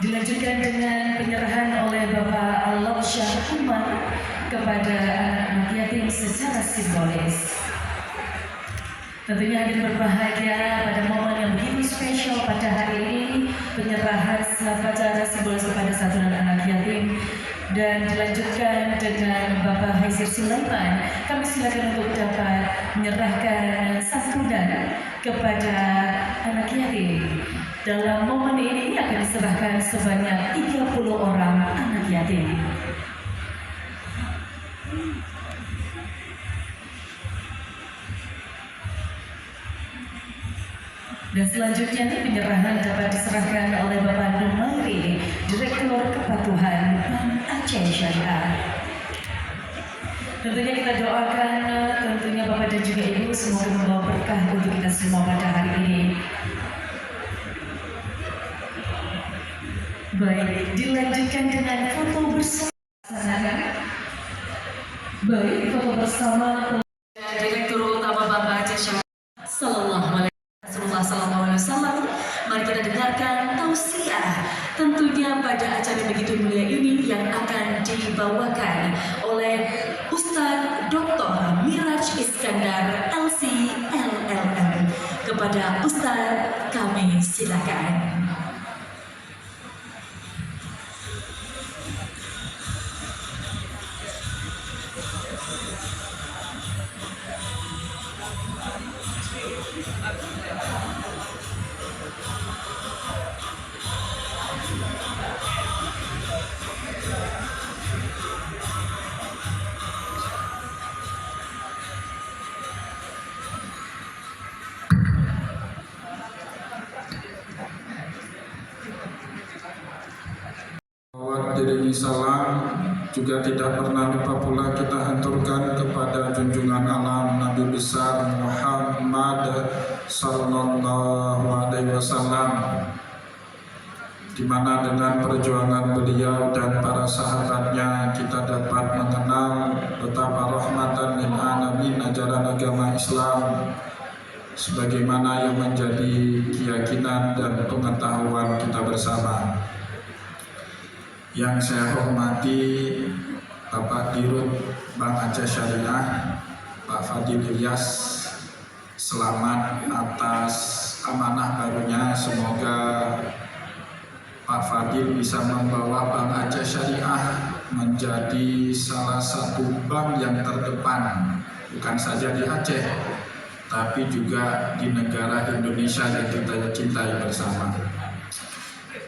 Dilanjutkan dengan penyerahan oleh Bapak Allah Syah Umar kepada anak-anak yatim secara simbolis. Tentunya hadir berbahagia pada momen yang begitu spesial pada hari ini, penyerahan secara simbolis kepada satu anak yatim, dan dilanjutkan dengan Bapak Haizir Sulaiman. Kami silakan untuk dapat menyerahkan santunan kepada anak yatim. Dalam momen ini akan diserahkan sebanyak 30 orang anak yatim. Dan selanjutnya penyerahan dapat diserahkan oleh Bapak Numairi, Direktur Kepatuhan Bank Aceh Syariah. Tentunya kita doakan tentunya Bapak dan juga Ibu semoga membawa berkah untuk kita semua pada hari ini. Baik, dilanjutkan dengan foto bersama. Baik, foto bersama Direktur Utama Bank Aceh Syariah. Sallallahu alaihi wasallam. Mari kita dengarkan tausiah tentunya pada acara begitu mulia ini yang akan dibawakan oleh Ustadz Dr. Miraj Iskandar LC LLM. Kepada Ustadz kami silakan. Diri salam juga tidak pernah lupa pula kita haturkan kepada junjungan alam Nabi besar Muhammad Sallallahu Alaihi Wasallam, di mana dengan perjuangan beliau dan para sahabatnya kita dapat mengenal betapa rahmatan lil alamin ajaran agama Islam sebagaimana yang menjadi keyakinan dan pengetahuan kita bersama. Yang saya hormati Bapak Dirut Bank Aceh Syariah, Pak Fadil Ilyas, selamat atas amanah barunya. Semoga Pak Fadil bisa membawa Bank Aceh Syariah menjadi salah satu bank yang terdepan, bukan saja di Aceh, tapi juga di negara Indonesia yang kita cintai bersama.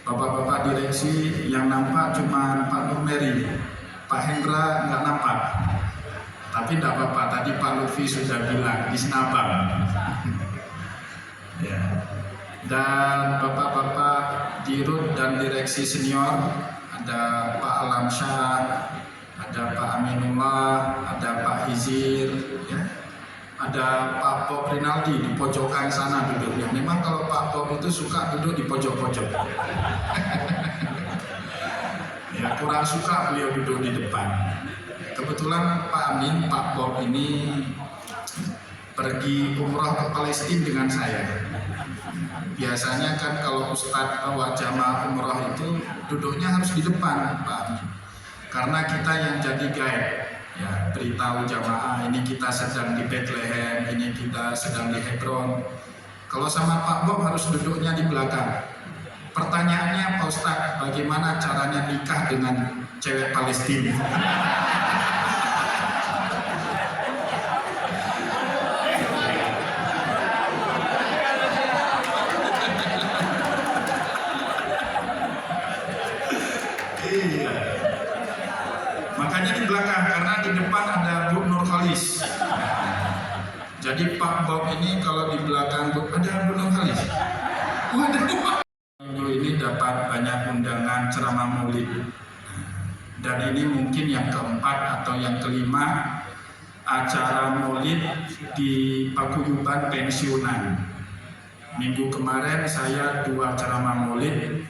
Bapak-bapak direksi yang nampak cuma Pak Numeri, Pak Hendra nggak nampak. Tapi tidak apa-apa, tadi Pak Lutfi sudah bilang di Senabang. Ya. Dan bapak-bapak dirut dan direksi senior, ada Pak Alamsyah, ada Pak Aminullah, ada Pak Hizir, ya. Ada Pak Bob Rinaldi di pojokan sana duduknya. Memang kalau Pak Bob itu suka duduk di pojok-pojok. Ya, kurang suka beliau duduk di depan. Kebetulan Pak Amin, Pak Bob ini pergi umrah ke Palestina dengan saya. Biasanya kan kalau Ustadz bawa jamaah umrah itu duduknya harus di depan, Pak Amin. Karena kita yang jadi guide. Ya, beritahu jamaah ini kita sedang di Bethlehem, ini kita sedang di Hebron. Kalau sama Pak Bob harus duduknya di belakang. Pertanyaannya Pak Ustadz, bagaimana caranya nikah dengan cewek Palestina? Iya. Makanya di belakang, karena di depan ada Bu Nur Khalis. Jadi Pak Bob ini kalau di belakang ada Bu Nur Khalis. Waduh. Alhamdulillah. banyak undangan ceramah maulid. Dan ini mungkin yang keempat atau yang kelima acara maulid di paguyuban pensiunan. Minggu kemarin saya 2 ceramah maulid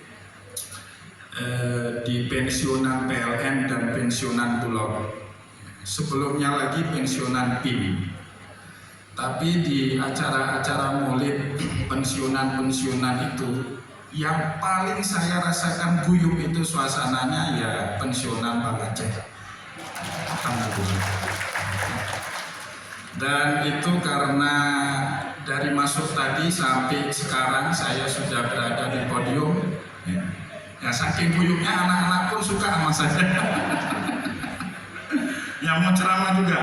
di pensiunan PLN dan pensiunan Bulog. Sebelumnya lagi pensiunan PIM. Tapi di acara-acara maulid pensiunan-pensiunan itu yang paling saya rasakan guyup itu suasananya ya pensiunan Bang Aceh. Dan itu karena dari masuk tadi sampai sekarang saya sudah berada di podium. Ya saking guyupnya anak-anak pun suka sama saya. Yang mau ceramah juga.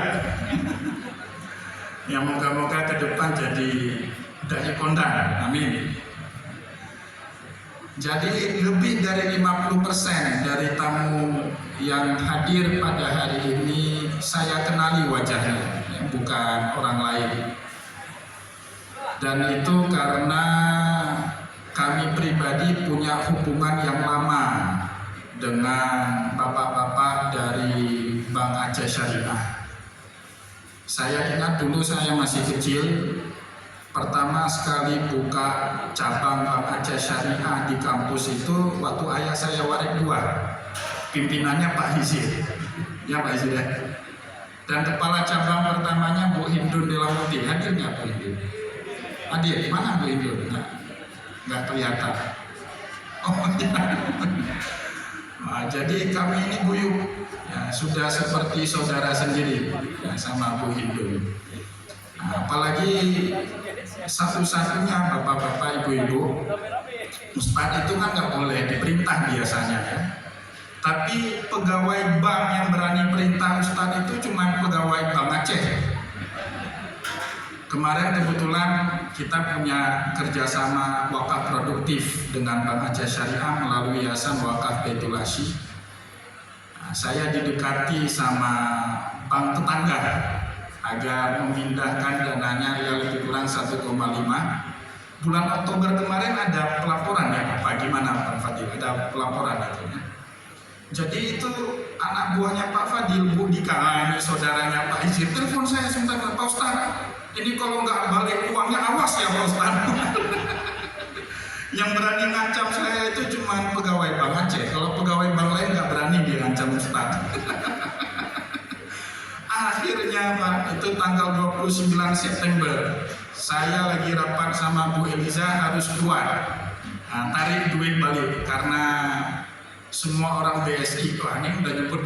Yang moga-moga ke depan jadi dai kondang. Amin. Jadi lebih dari 50% dari tamu yang hadir pada hari ini saya kenali wajahnya, bukan orang lain. Dan itu karena kami pribadi punya hubungan yang lama dengan bapak-bapak dari Bank Aceh Syariah. Saya ingat dulu saya masih kecil, pertama sekali buka cabang Bank Aceh Syariah di kampus itu waktu ayah saya Warik 2. Pimpinannya Pak Hizir. Ya Pak Hizir ya. Dan kepala cabang pertamanya Bu Hindun Delamuti. Hadir nggak Bu Hindun? Hadir. Mana Bu Hindun? Nggak kelihatan. Oh ya. Nah, jadi kami ini guyup. Ya, sudah seperti saudara sendiri ya, sama Bu Hindun. Nah, apalagi satu-satunya bapak-bapak, ibu-ibu, Ustadz itu kan nggak boleh diperintah biasanya ya. Tapi pegawai bank yang berani perintah Ustadz itu cuma pegawai Bank Aceh. Kemarin kebetulan kita punya kerjasama wakaf produktif dengan Bank Aceh Syariah melalui Yayasan Wakaf Baitul Asy. Nah, saya didekati sama bank tetangga agar memindahkan dananya lebih kurang 1,5. Bulan Oktober kemarin ada pelaporan ya Pak, gimana Pak Fadil? Ada pelaporan itu. Jadi itu anak buahnya Pak Fadil, Bu Dika, ini saudaranya Pak Hizir, telepon saya sebentar, Pak Ustadz, ini kalau nggak balik uangnya awas ya Pak Ustadz. Yang berani ngancam saya itu cuma pegawai Bank Aceh, kalau pegawai bank lain nggak berani dia ngancam Ustadz. Akhirnya Pak, itu tanggal 29 September saya lagi rapat sama Bu Eliza harus keluar, tarik duit balik karena semua orang BSI, wah ini udah nyebut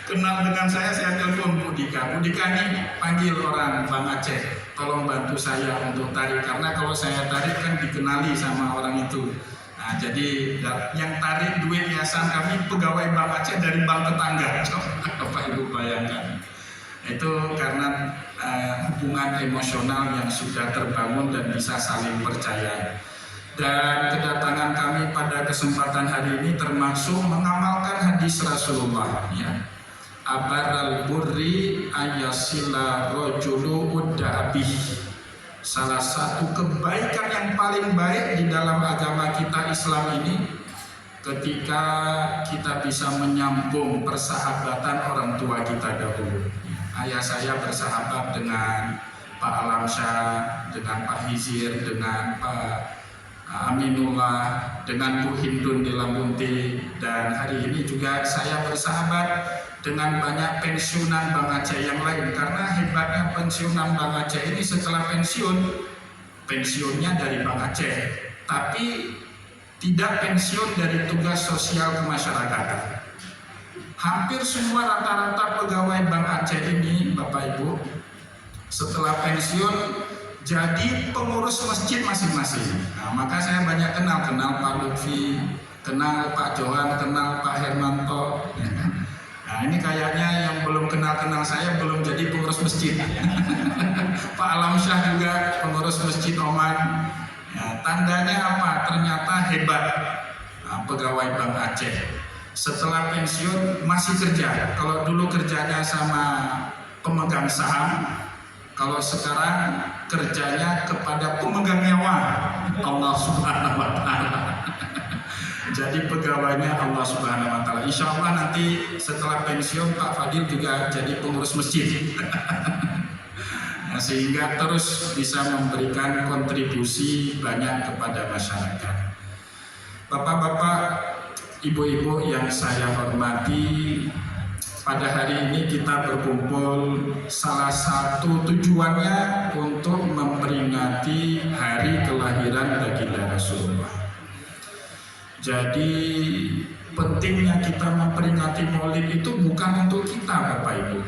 kenal dengan saya telepon Bu Dika. Bu Dika ini panggil orang Bank Aceh, tolong bantu saya untuk tarik, karena kalau saya tarik kan dikenali sama orang itu. Nah, jadi yang tarik duit yayasan kami pegawai Bank Aceh dari bank tetangga. Bapak Ibu bayangkan. Itu karena hubungan emosional yang sudah terbangun dan bisa saling percaya. Dan kedatangan kami pada kesempatan hari ini termasuk mengamalkan hadis Rasulullah ya. Abaral burri ayasila rojulu udda'abih. Salah satu kebaikan yang paling baik di dalam agama kita Islam ini ketika kita bisa menyambung persahabatan orang tua kita dahulu. Ayah saya bersahabat dengan Pak Alamsyah, dengan Pak Hizir, dengan Pak Aminullah, dengan Bu Hindun Delamunti, dan hari ini juga saya bersahabat dengan banyak pensiunan Bank Aceh yang lain. Karena hebatnya pensiunan Bank Aceh ini setelah pensiunnya dari Bank Aceh, tapi tidak pensiun dari tugas sosial kemasyarakatan. Hampir semua rata-rata pegawai Bank Aceh ini, Bapak Ibu, setelah pensiun jadi pengurus masjid masing-masing. Nah, maka saya banyak kenal Pak Lutfi, kenal Pak Johan, kenal Pak Hermanto. Nah, ini kayaknya yang belum kenal saya belum jadi pengurus masjid. Pak Alamsyah juga pengurus masjid Oman. Ya, tandanya apa? Ternyata hebat pegawai Bank Aceh. Setelah pensiun masih kerja. Kalau dulu kerjanya sama pemegang saham, kalau sekarang kerjanya kepada pemegang nyawa Allah Subhanahu wa Ta'ala. jadi pegawainya Allah Subhanahu wa Ta'ala. Insya Allah nanti setelah pensiun Pak Fadil juga jadi pengurus masjid. Nah, sehingga terus bisa memberikan kontribusi banyak kepada masyarakat. Bapak-bapak, ibu-ibu yang saya hormati, pada hari ini kita berkumpul salah satu tujuannya untuk memperingati hari kelahiran baginda Rasulullah. Jadi pentingnya kita memperingati Maulid itu bukan untuk kita Bapak Ibu,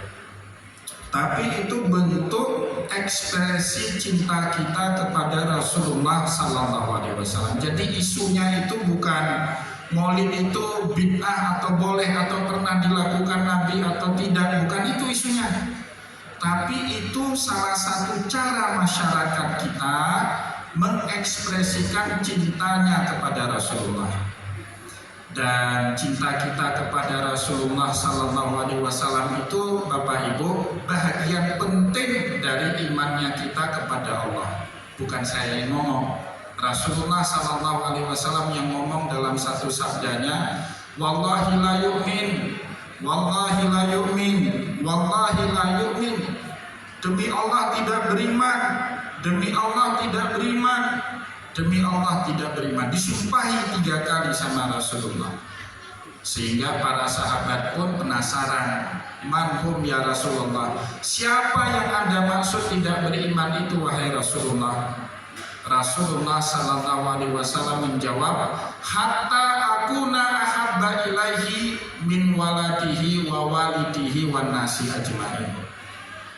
tapi itu bentuk ekspresi cinta kita kepada Rasulullah SAW. Jadi isunya itu bukan Maulid itu bid'ah atau boleh atau pernah dilakukan Nabi atau tidak, bukan itu isunya. Tapi itu salah satu cara masyarakat kita mengekspresikan cintanya kepada Rasulullah. Dan cinta kita kepada Rasulullah SAW itu Bapak Ibu bahagian penting dari imannya kita kepada Allah. Bukan saya yang ngomong. Rasulullah SAW yang ngomong dalam satu sabdanya, wallahi la yu'min, wallahi la yu'min, wallahi la yu'min. Demi Allah tidak beriman, demi Allah tidak beriman, demi Allah tidak beriman. Disumpahi 3 kali sama Rasulullah. Sehingga para sahabat pun penasaran, manhum ya Rasulullah, siapa yang Anda maksud tidak beriman itu wahai Rasulullah? Rasulullah SAW menjawab, hatta akuna ahabba ilaihi min waladihi wa walidihi wan nasi ajmain.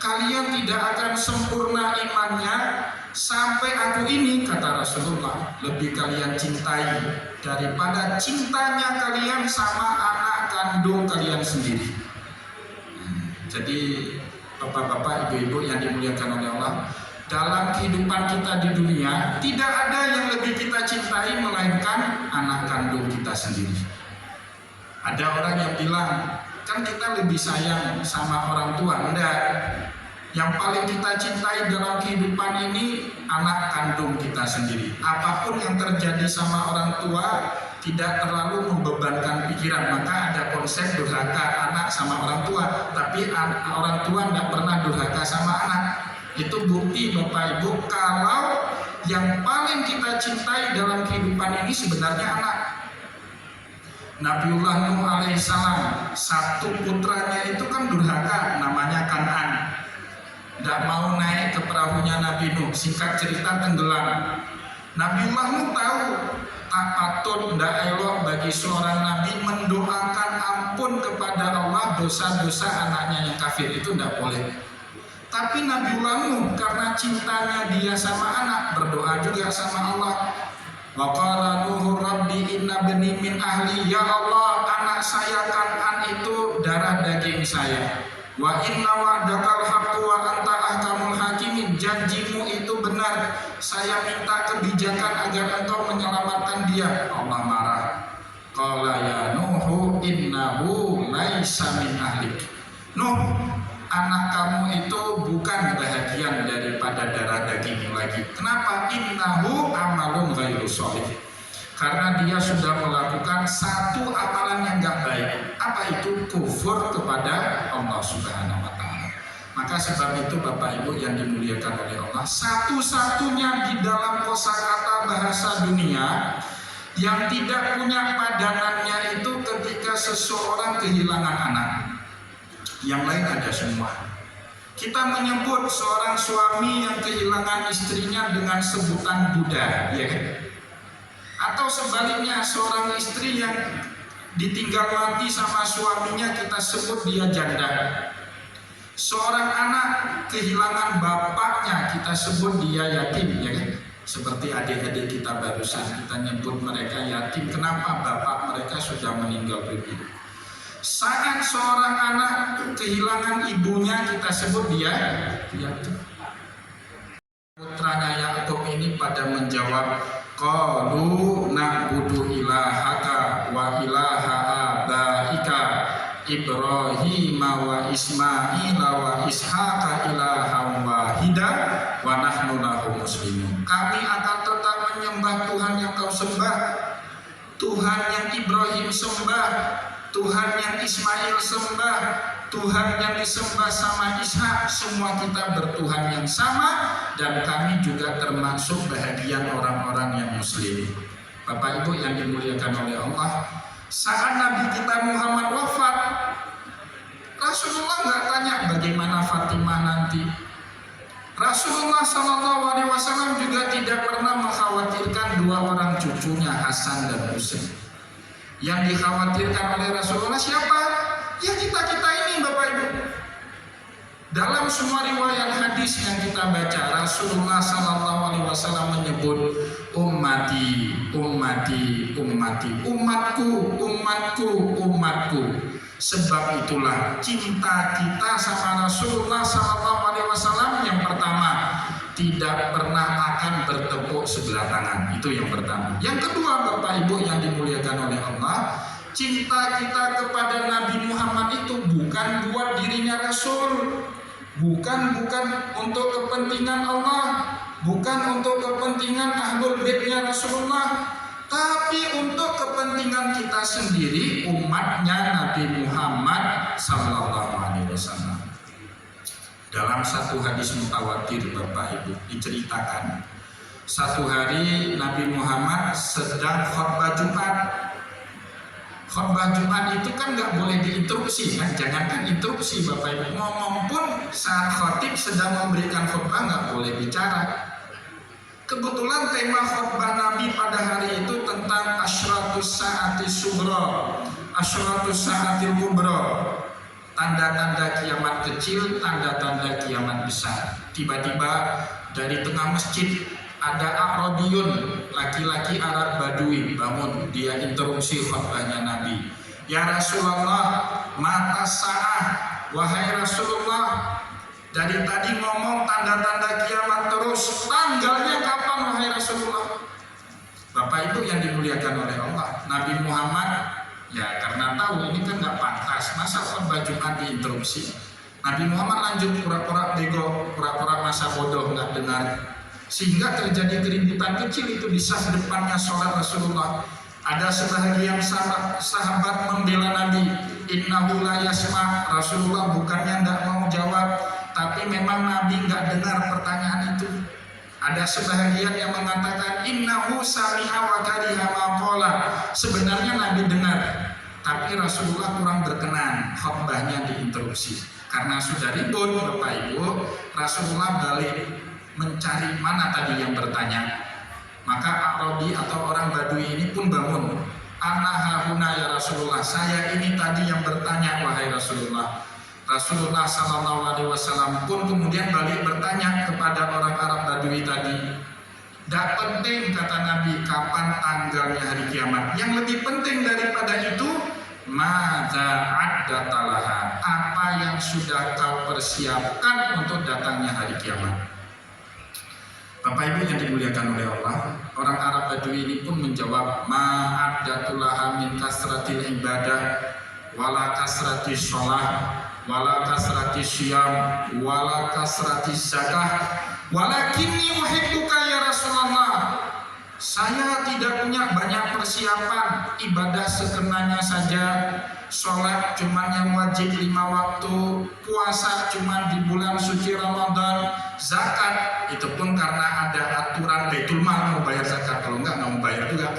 Kalian tidak akan sempurna imannya sampai aku ini, kata Rasulullah, lebih kalian cintai daripada cintanya kalian sama anak kandung kalian sendiri. Jadi bapak-bapak, ibu-ibu yang dimuliakan oleh Allah, dalam kehidupan kita di dunia tidak ada yang lebih kita cintai melainkan anak kandung kita sendiri. Ada orang yang bilang, kan kita lebih sayang sama orang tua. Enggak. Yang paling kita cintai dalam kehidupan ini anak kandung kita sendiri. Apapun yang terjadi sama orang tua tidak terlalu membebankan pikiran. Maka ada konsep durhaka anak sama orang tua, tapi orang tua tidak pernah durhaka sama anak. Itu bukti Bapak Ibu kalau yang paling kita cintai dalam kehidupan ini sebenarnya anak. Nabiullah Nuh alaihissalam, satu putranya itu kan durhaka, namanya Kan'an. Tidak mau naik ke perahunya Nabi Nuh, singkat cerita tenggelam. Nabiullah Nuh tahu tak patut, tidak elok bagi seorang Nabi mendoakan ampun kepada Allah dosa-dosa anaknya yang kafir, itu tidak boleh. Tapi Nabiullah Nuh karena cintanya dia sama anak berdoa juga sama Allah. Wa qala Nuh rabbi inna bani min ahli, ya Allah anak saya Kan'an itu darah daging saya. Wa inna wa'dakal haqqu wa anta ahkamul hakimin, janjimu itu benar, saya minta kebijakan agar engkau menyelamatkan dia. Allah marah. Qala ya Nuhu innahu laisa min ahlik. Nuh, anak kamu itu bukan bahagian daripada darah daging lagi. Kenapa? Innahu amalun ghairu sholih. Karena dia sudah melakukan satu amalan yang gak baik. Apa itu? Kufur kepada Allah Subhanahu wa Ta'ala. Maka sebab itu Bapak Ibu yang dimuliakan oleh Allah, satu-satunya di dalam kosakata bahasa dunia yang tidak punya padanannya itu ketika seseorang kehilangan anak. Yang lain ada semua. Kita menyebut seorang suami yang kehilangan istrinya dengan sebutan Buddha, ya kan? Atau sebaliknya seorang istri yang ditinggal mati sama suaminya kita sebut dia janda. Seorang anak kehilangan bapaknya kita sebut dia yatim, ya kan? Seperti adik-adik kita barusan kita nyebut mereka yatim. Kenapa? Bapak mereka sudah meninggal dunia. Saat seorang anak kehilangan ibunya kita sebut dia yatim. Putranya Yakub ini pada menjawab, qalu na'budu ilahaka wa ilaha abaika Ibrahim wa Ismail wa Ishaqa ilahan wahida wa nahnu lahu muslimun. Kami akan tetap menyembah Tuhan yang kau sembah, Tuhan yang Ibrahim sembah, Tuhan yang Ismail sembah, Tuhan yang disembah sama Ishak, semua kita bertuhan yang sama, dan kami juga termasuk bahagian orang-orang yang muslim. Bapak Ibu yang dimuliakan oleh Allah, saat Nabi kita Muhammad wafat, Rasulullah nggak tanya bagaimana Fatimah nanti. Rasulullah SAW juga tidak pernah mengkhawatirkan dua orang cucunya Hasan dan Husain. Yang dikhawatirkan oleh Rasulullah siapa? Ya kita-kita ini, Bapak Ibu. Dalam semua riwayat hadis yang kita baca, Rasulullah SAW menyebut ummati, ummati, ummati, umatku, umatku, umatku. Sebab itulah cinta kita sama Rasulullah SAW yang pertama, tidak pernah akan bertepuk sebelah tangan. Itu yang pertama. Yang kedua, Bapak Ibu yang dimuliakan oleh Allah, cinta kita kepada Nabi Muhammad itu bukan buat dirinya Rasul, bukan untuk kepentingan Allah, bukan untuk kepentingan ahlul baitnya Rasulullah, tapi untuk kepentingan kita sendiri, umatnya Nabi Muhammad SAW. Dalam satu hadis mutawatir, Bapak Ibu, diceritakan satu hari Nabi Muhammad sedang khutbah Jumat. Khutbah Jumat itu kan nggak boleh diinterupsi, kan? Jangankan interupsi, Bapak Ibu, ngomong pun saat khatib sedang memberikan khutbah nggak boleh bicara. Kebetulan tema khutbah Nabi pada hari itu tentang asyratus sa'ati sughra, asyratus sa'atil kubra, tanda-tanda kiamat kecil, tanda-tanda kiamat besar. Tiba-tiba dari tengah masjid ada A'rabiyun, laki-laki Arab Badui, bangun, dia interupsi khutbahnya Nabi. Ya Rasulullah, mata sa'ah, wahai Rasulullah, dari tadi ngomong tanda-tanda kiamat terus, tanggalnya kapan wahai Rasulullah? Bapak Ibu yang dimuliakan oleh Allah, Nabi Muhammad ya karena tahu ini kan nggak pantas, masa khutbah Jumat diinterupsi. Nabi Muhammad lanjut pura-pura bego, pura-pura masa bodoh nggak dengar, sehingga terjadi keributan kecil itu di saf depannya sholat Rasulullah. Ada sebahagian sahabat membela Nabi, innahu la yasma. Rasulullah bukannya nggak mau jawab, tapi memang Nabi nggak dengar pertanyaan itu. Ada sebahagian yang mengatakan innahu sami'a wa kariha ma qala. Sebenarnya Nabi dengar, tapi Rasulullah kurang berkenan khutbahnya diinterupsi. Karena sudah ribut, Bapak Ibu, Rasulullah balik mencari mana tadi yang bertanya. Maka A'rabi atau orang Badui ini pun bangun. Ana hahuna ya Rasulullah, saya ini tadi yang bertanya wahai Rasulullah. Rasulullah SAW pun kemudian balik bertanya kepada orang Arab Badui tadi. Tidak penting, kata Nabi, kapan tanggalnya hari kiamat. Yang lebih penting daripada itu, madza addatalah, apa yang sudah kau persiapkan untuk datangnya hari kiamat. Bapak Ibu yang dimuliakan oleh Allah, orang Arab Badui ini pun menjawab, ma'addatullaha min kasratil ibadah wala kasratis sholah wala kasratis syiyam wala kasratis zakah walakinni uhibbuka ya Rasulullah. Saya tidak punya banyak persiapan, ibadah sekenanya saja, sholat cuman yang wajib 5 waktu, puasa cuman di bulan suci Ramadan, zakat itu pun karena ada aturan Baitul Mal mau bayar zakat, kalau enggak mau bayar juga.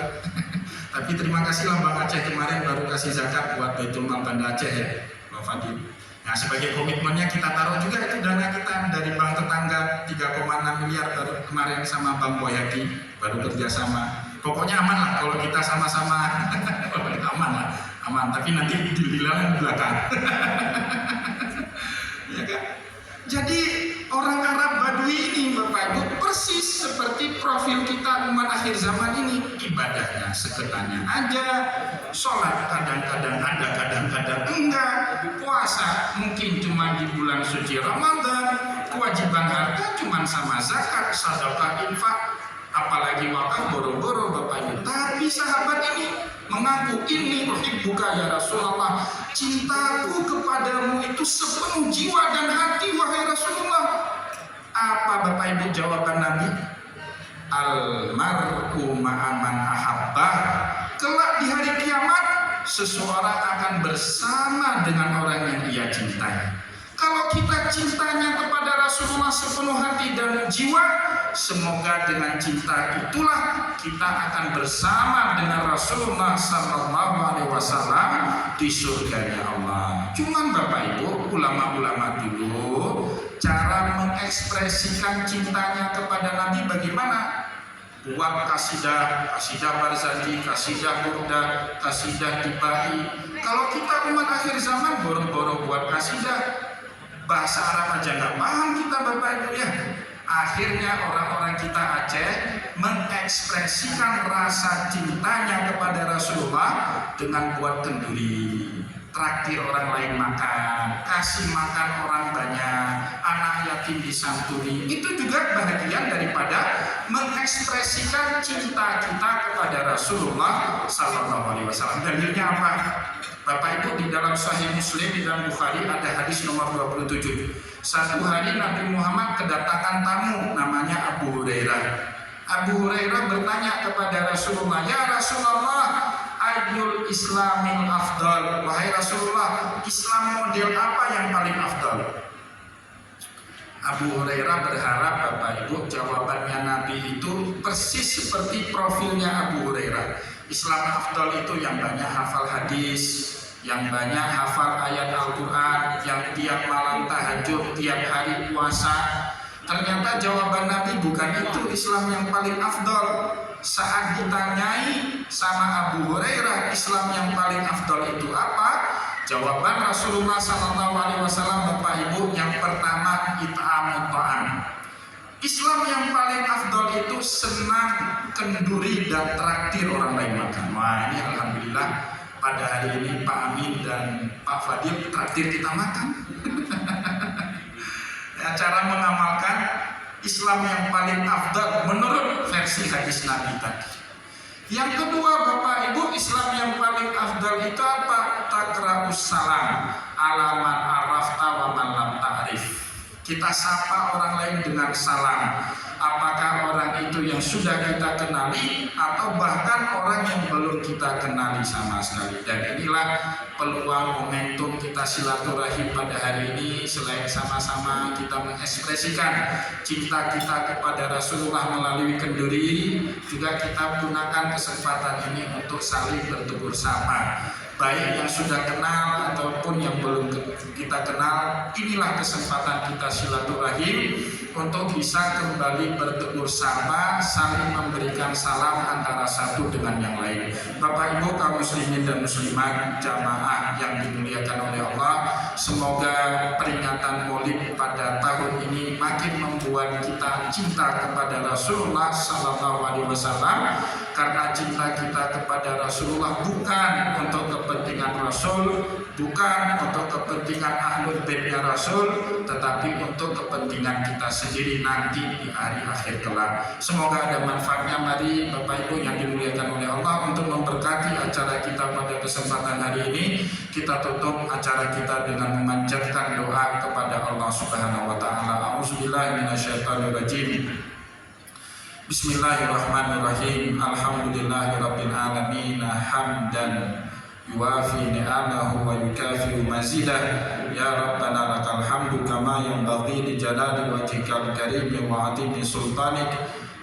Tapi terima kasihlah Bang Aceh kemarin baru kasih zakat buat Baitul Mal Banda Aceh ya, Bang Fadil. Nah sebagai komitmennya kita taruh juga itu dana kita dari bank tetangga 3,6 miliar baru kemarin sama Bang Boyaki baru kerjasama. Pokoknya aman lah kalau kita sama-sama aman lah, aman. Tapi nanti dibilang belakang. Ya kan? Jadi orang Arab Badui ini Bapak Ibu persis seperti profil kita umat akhir zaman ini, ibadahnya sekenanya aja, sholat kadang-kadang ada, kadang-kadang enggak, puasa mungkin cuma di bulan suci Ramadan, kewajiban harta cuma sama zakat, sedekah, infak, apalagi wakaf boro-boro Bapak Ibu. Tapi sahabat ini mengaku ini uhibbuka ya Rasulullah, cintaku kepadamu itu sepenuh jiwa dan hati wahai Rasulullah. Apa Bapak Ibu jawaban Nabi? Almar'u ma'aman ahabbah. kelak di hari kiamat seseorang akan bersama dengan orang yang ia cintai. Kalau kita cintanya kepada Rasulullah sepenuh hati dan jiwa, semoga dengan cinta itulah kita akan bersama dengan Rasulullah SAW di surganya Allah. Cuman Bapak Ibu, ulama-ulama dulu cara mengekspresikan cintanya kepada Nabi bagaimana? Buat kasidah barzanji, kasidah burda, kasidah tibai. Kalau kita umat akhir zaman boro-boro buat kasidah, bahasa Arab aja nggak paham kita Bapak Ibu ya. Akhirnya orang-orang kita Aceh mengekspresikan rasa cintanya kepada Rasulullah dengan buat kenduri, traktir orang lain makan, kasih makan orang banyak, anak yatim disantuni. Itu juga bagian daripada mengekspresikan cinta kita kepada Rasulullah SAW. Dalilnya apa? Bapak Ibu, di dalam Sahih Muslim, di dalam Bukhari ada hadis nomor 27. Satu hari Nabi Muhammad kedatangan tamu namanya Abu Hurairah. Abu Hurairah bertanya kepada Rasulullah, "Ya Rasulullah, ayyul islamil afdal?" Wahai Rasulullah, Islam model apa yang paling afdal? Abu Hurairah berharap Bapak Ibu jawabannya Nabi itu persis seperti profilnya Abu Hurairah. Islam afdal itu yang banyak hafal hadis, yang banyak hafal ayat Al-Quran, yang tiap malam tahajud, tiap hari puasa. Ternyata jawaban Nabi bukan itu Islam yang paling afdal. Saat ditanyai sama Abu Hurairah, Islam yang paling afdal itu apa? Jawaban Rasulullah SAW Bapak Ibu, yang pertama it'amut ta'am. Islam yang paling afdal itu senang kenduri dan traktir orang lain makan. Wah, ini alhamdulillah pada hari ini Pak Amin dan Pak Fadil traktir kita makan. Ya, cara mengamalkan Islam yang paling afdal menurut versi hadis Nabi tadi. Yang kedua Bapak Ibu, Islam yang paling afdal itu apa? Takra'us salam ala man arafta wa man lam ta'rif. Kita sapa orang lain dengan salam. Apakah orang itu yang sudah kita kenali atau bahkan orang yang belum kita kenali sama sekali. Dan inilah peluang momentum kita silaturahim pada hari ini. Selain sama-sama kita mengekspresikan cinta kita kepada Rasulullah melalui kenduri, juga kita gunakan kesempatan ini untuk saling bertegur sapa. Baik yang sudah kenal ataupun yang belum kita kenal, inilah kesempatan kita silaturahim untuk bisa kembali bertegur sapa, saling memberikan salam antara satu dengan yang lain. Bapak Ibu kaum muslimin dan muslimat, jamaah yang dimuliakan oleh Allah, semoga peringatan Maulid pada tahun ini makin membuat kita cinta kepada Rasulullah SAW, karena cinta kita kepada Rasulullah bukan untuk kepentingan Rasul, bukan untuk kepentingan ahlul baitnya Rasul, tetapi untuk kepentingan kita sendiri nanti di hari akhir kelak. Semoga ada manfaatnya. Mari Bapak Ibu yang dimuliakan oleh Allah, untuk memberkati acara kita pada kesempatan hari ini, kita tutup acara kita dengan memanjatkan doa kepada Allah Subhanahu wa taala. A'udzubillahi minasyaitonirrajim. Bismillahirrahmanirrahim. Alhamdulillahirabbil alamin, hamdan yuwafi ni'amahu wa yukafi'u mazidah. Ya Rabbana lakal hamdu kama yanbaghi li jalali wajhikal karim wa 'azimi sultanik.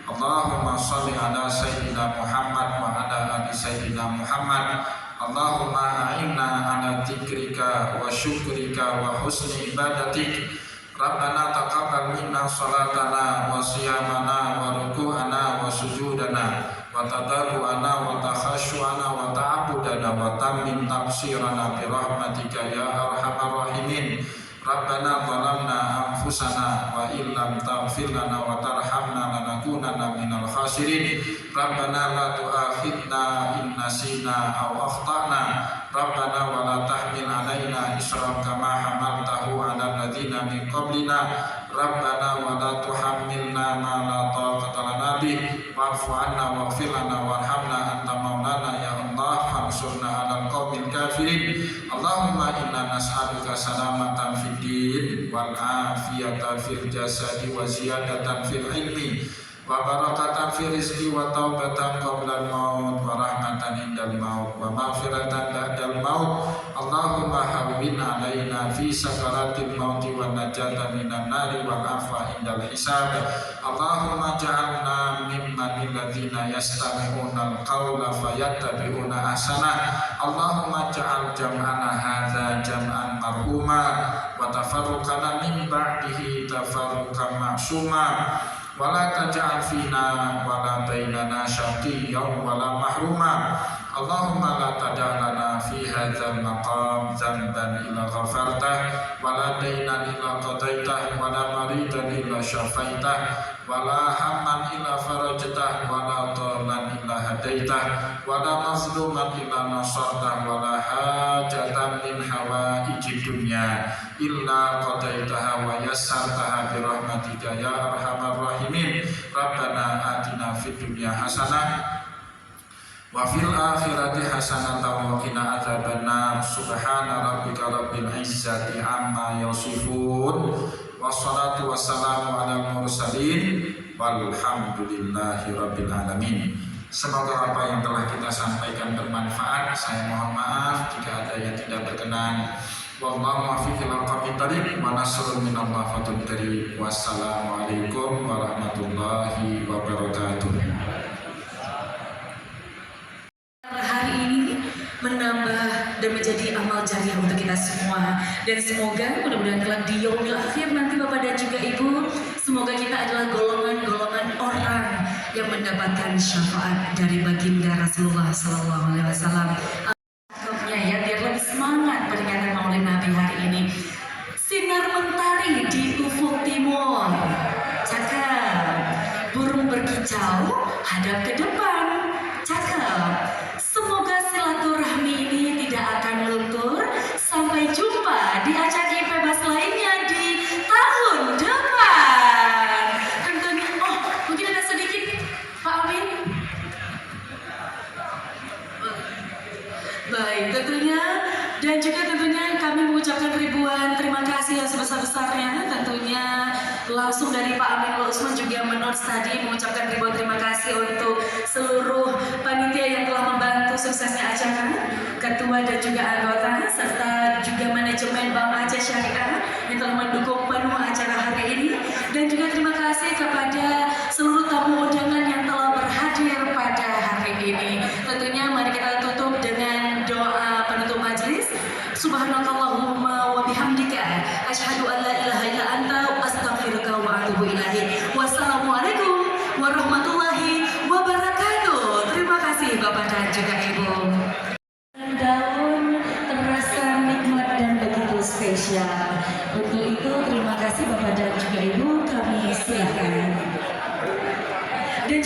Allahumma shalli ala sayyidina Muhammad wa ala ali sayyidina Muhammad. Allahumma a'inna ala dzikrika wa syukrika wa husni ibadatik. Rabbana taqabbal minna salatana wa siyamana wa ruku'ana wa sujudana wa tadarru'ana wa takhashu'ana wa ta'abudana wa tammin tafsirana bi rahmatika ya arhamar rahimin. Rabbana zalamna anfusana wa illam taghfir lana wa tarhamna lanakunanna minal khasirin. Rabbana la tu'akhidna in nasina aw akhtana. Rabbana wa la tahmil alaina isran kama hamaltahu 'alal ladzina min qablina. Rabbana wa la tuhammilna ma la taqata lana bih. Wa'fu 'anna waghfir lana warhamna anta maulana ya Allah, fansurna 'alal qaumil kafirin. Allahumma inna nas'aluka salamatan fid din wal afiyata fil jasadi wa ziyadatan fil ilmi wa barakatan fi rizqi wa taubatan qabla al-maut wa rahmatan indal maut wa maghfiratan ba'dal maut. Allahumma hawwin alaina fi sakaratil maut wa najatan minan nari wa afwa indal hisab. Allahumma ja'alna mimman alladzina yastami'una al-qawla fayattabi'una ahsana. Allahumma ja'al jam'ana hadza jam'an marhuma wa tafarruqana min ba'dihi tafarruqan ma'suma. Wala taj'al fina wala bainana syaqiyyan wala mahruma. Allahumma la tad'alana fi hadzal maqam dzanban illa ghafartah wala dainan illa qadaitah wala maridan illa syafaitah wala hamman illa farajtah wala dhalan illa hadaitah wala mazluman illa nasartah wala hajatan min hawaijid dunya illa qadaitaha wa yassartaha bi rahmatika ya arhamar rahimin. Rabbana atina fid dunya hasanah wa fil akhirati hasanatan wa qina adzabannar. Subhana rabbika rabbil izzati amma yasifun wassalatu wassalamu alal mursalin walhamdulillahi rabbil alamin. Semoga apa yang telah kita sampaikan bermanfaat. Saya mohon maaf jika ada yang tidak berkenan. Wallahu muwaffiq ila aqwamit thoriq wa nasrun minallah fatul karim. Wassalamualaikum warahmatullahi wabarakatuh. Hari ini menambah dan menjadi amal jariah untuk kita semua, dan semoga mudah-mudahan kelak di yaumil akhir nanti Bapak dan juga Ibu, semoga kita adalah golongan-golongan orang yang mendapatkan syafaat dari baginda Rasulullah SAW. Ya, biar lebih semangat peringatan Maulid Nabi hari ini. Sinar mentari di ufuk timur, cakep. Burung berkicau hadap ke depan, cakep. Semoga silaturahmi ini tidak akan luntur. Sampai jumpa di acara bebas lainnya di tahun depan. Tentunya, mungkin ada sedikit Pak Amin. Baik, tentunya, dan juga tentunya kami mengucapkan ribuan terima kasih yang sebesar-besarnya. Tentunya langsung dari Pak Amin Usman juga menurut tadi mengucapkan ribuan terima kasih untuk seluruh panitia yang telah membantu suksesnya acara, ketua dan juga anggota, serta juga manajemen Bank Aceh Syariah yang telah mendukung penuh acara hari ini. Dan juga terima kasih kepada seluruh tamu undangan yang telah berhadir pada hari ini. Tentunya mari kita tutup dengan doa penutup majelis. Subhanakallahumma wa bihamdika asyhadu an la ilaha illa anta astaghfiruka wa atubu ilaik. Wassalamualaikum warahmatullahi wabarakatuh. Terima kasih Bapak dan juga Ibu. Daun terasa nikmat dan begitu spesial. Untuk itu terima kasih Bapak dan juga Ibu, kami silakan. Dan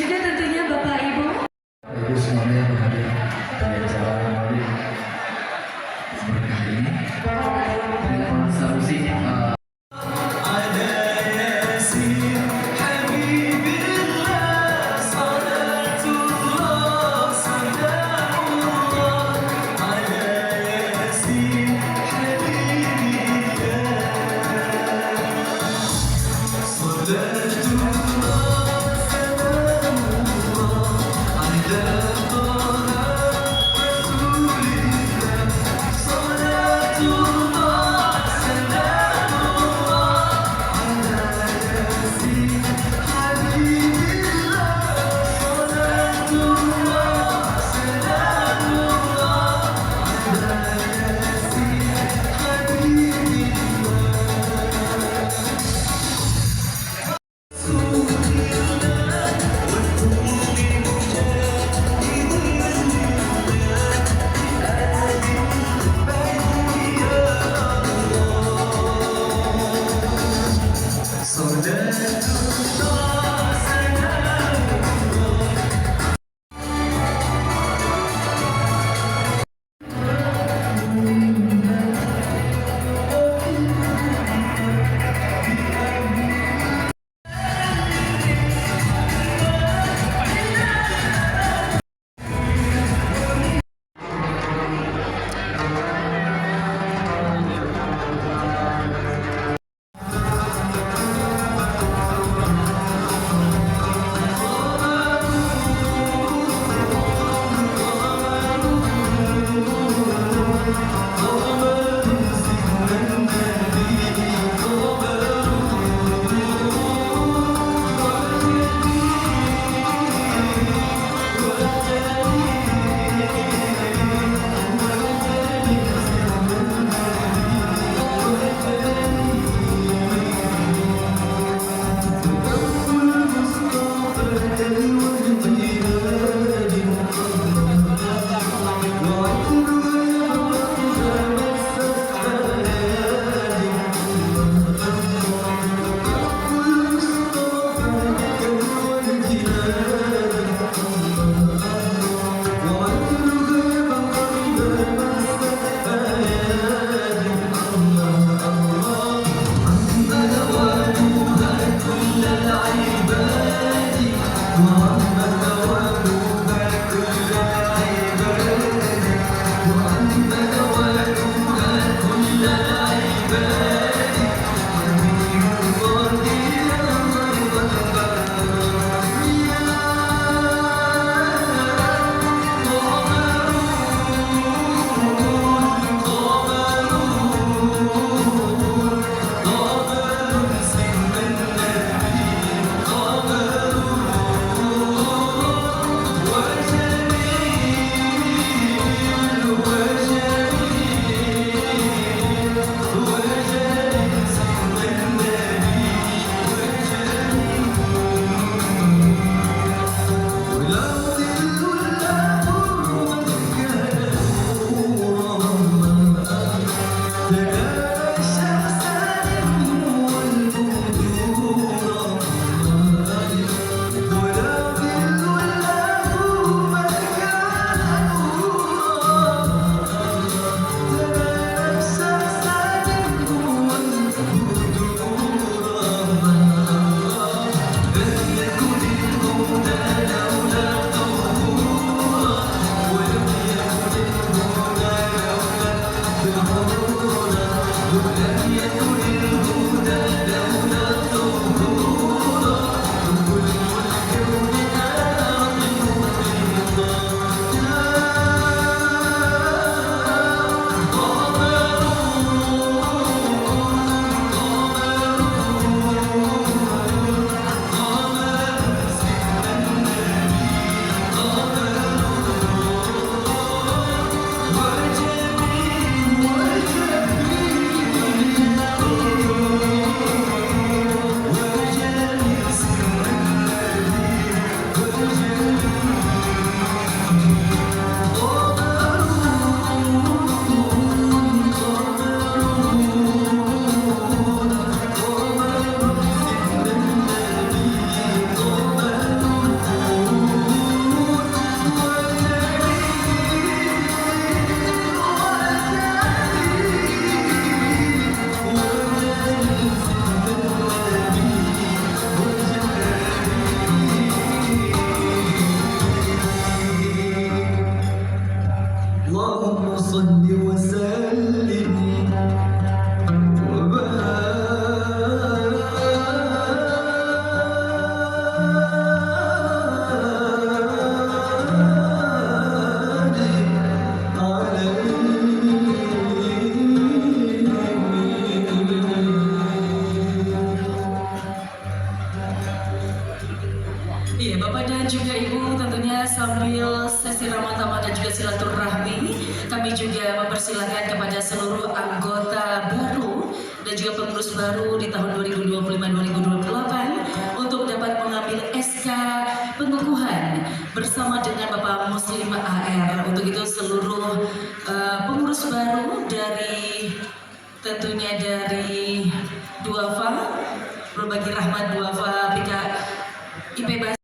صل وسلم Iya, Bapak dan juga Ibu, tentunya sambil sesi ramah tamah dan juga silaturahmi, kami juga mempersilahkan kepada seluruh anggota baru dan juga pengurus baru di tahun 2025-2028 untuk dapat mengambil SK pengukuhan bersama dengan Bapak Muslim AR. Untuk itu seluruh pengurus baru dari tentunya dari Duafa, Berbagi Rahmat Duafa PK IP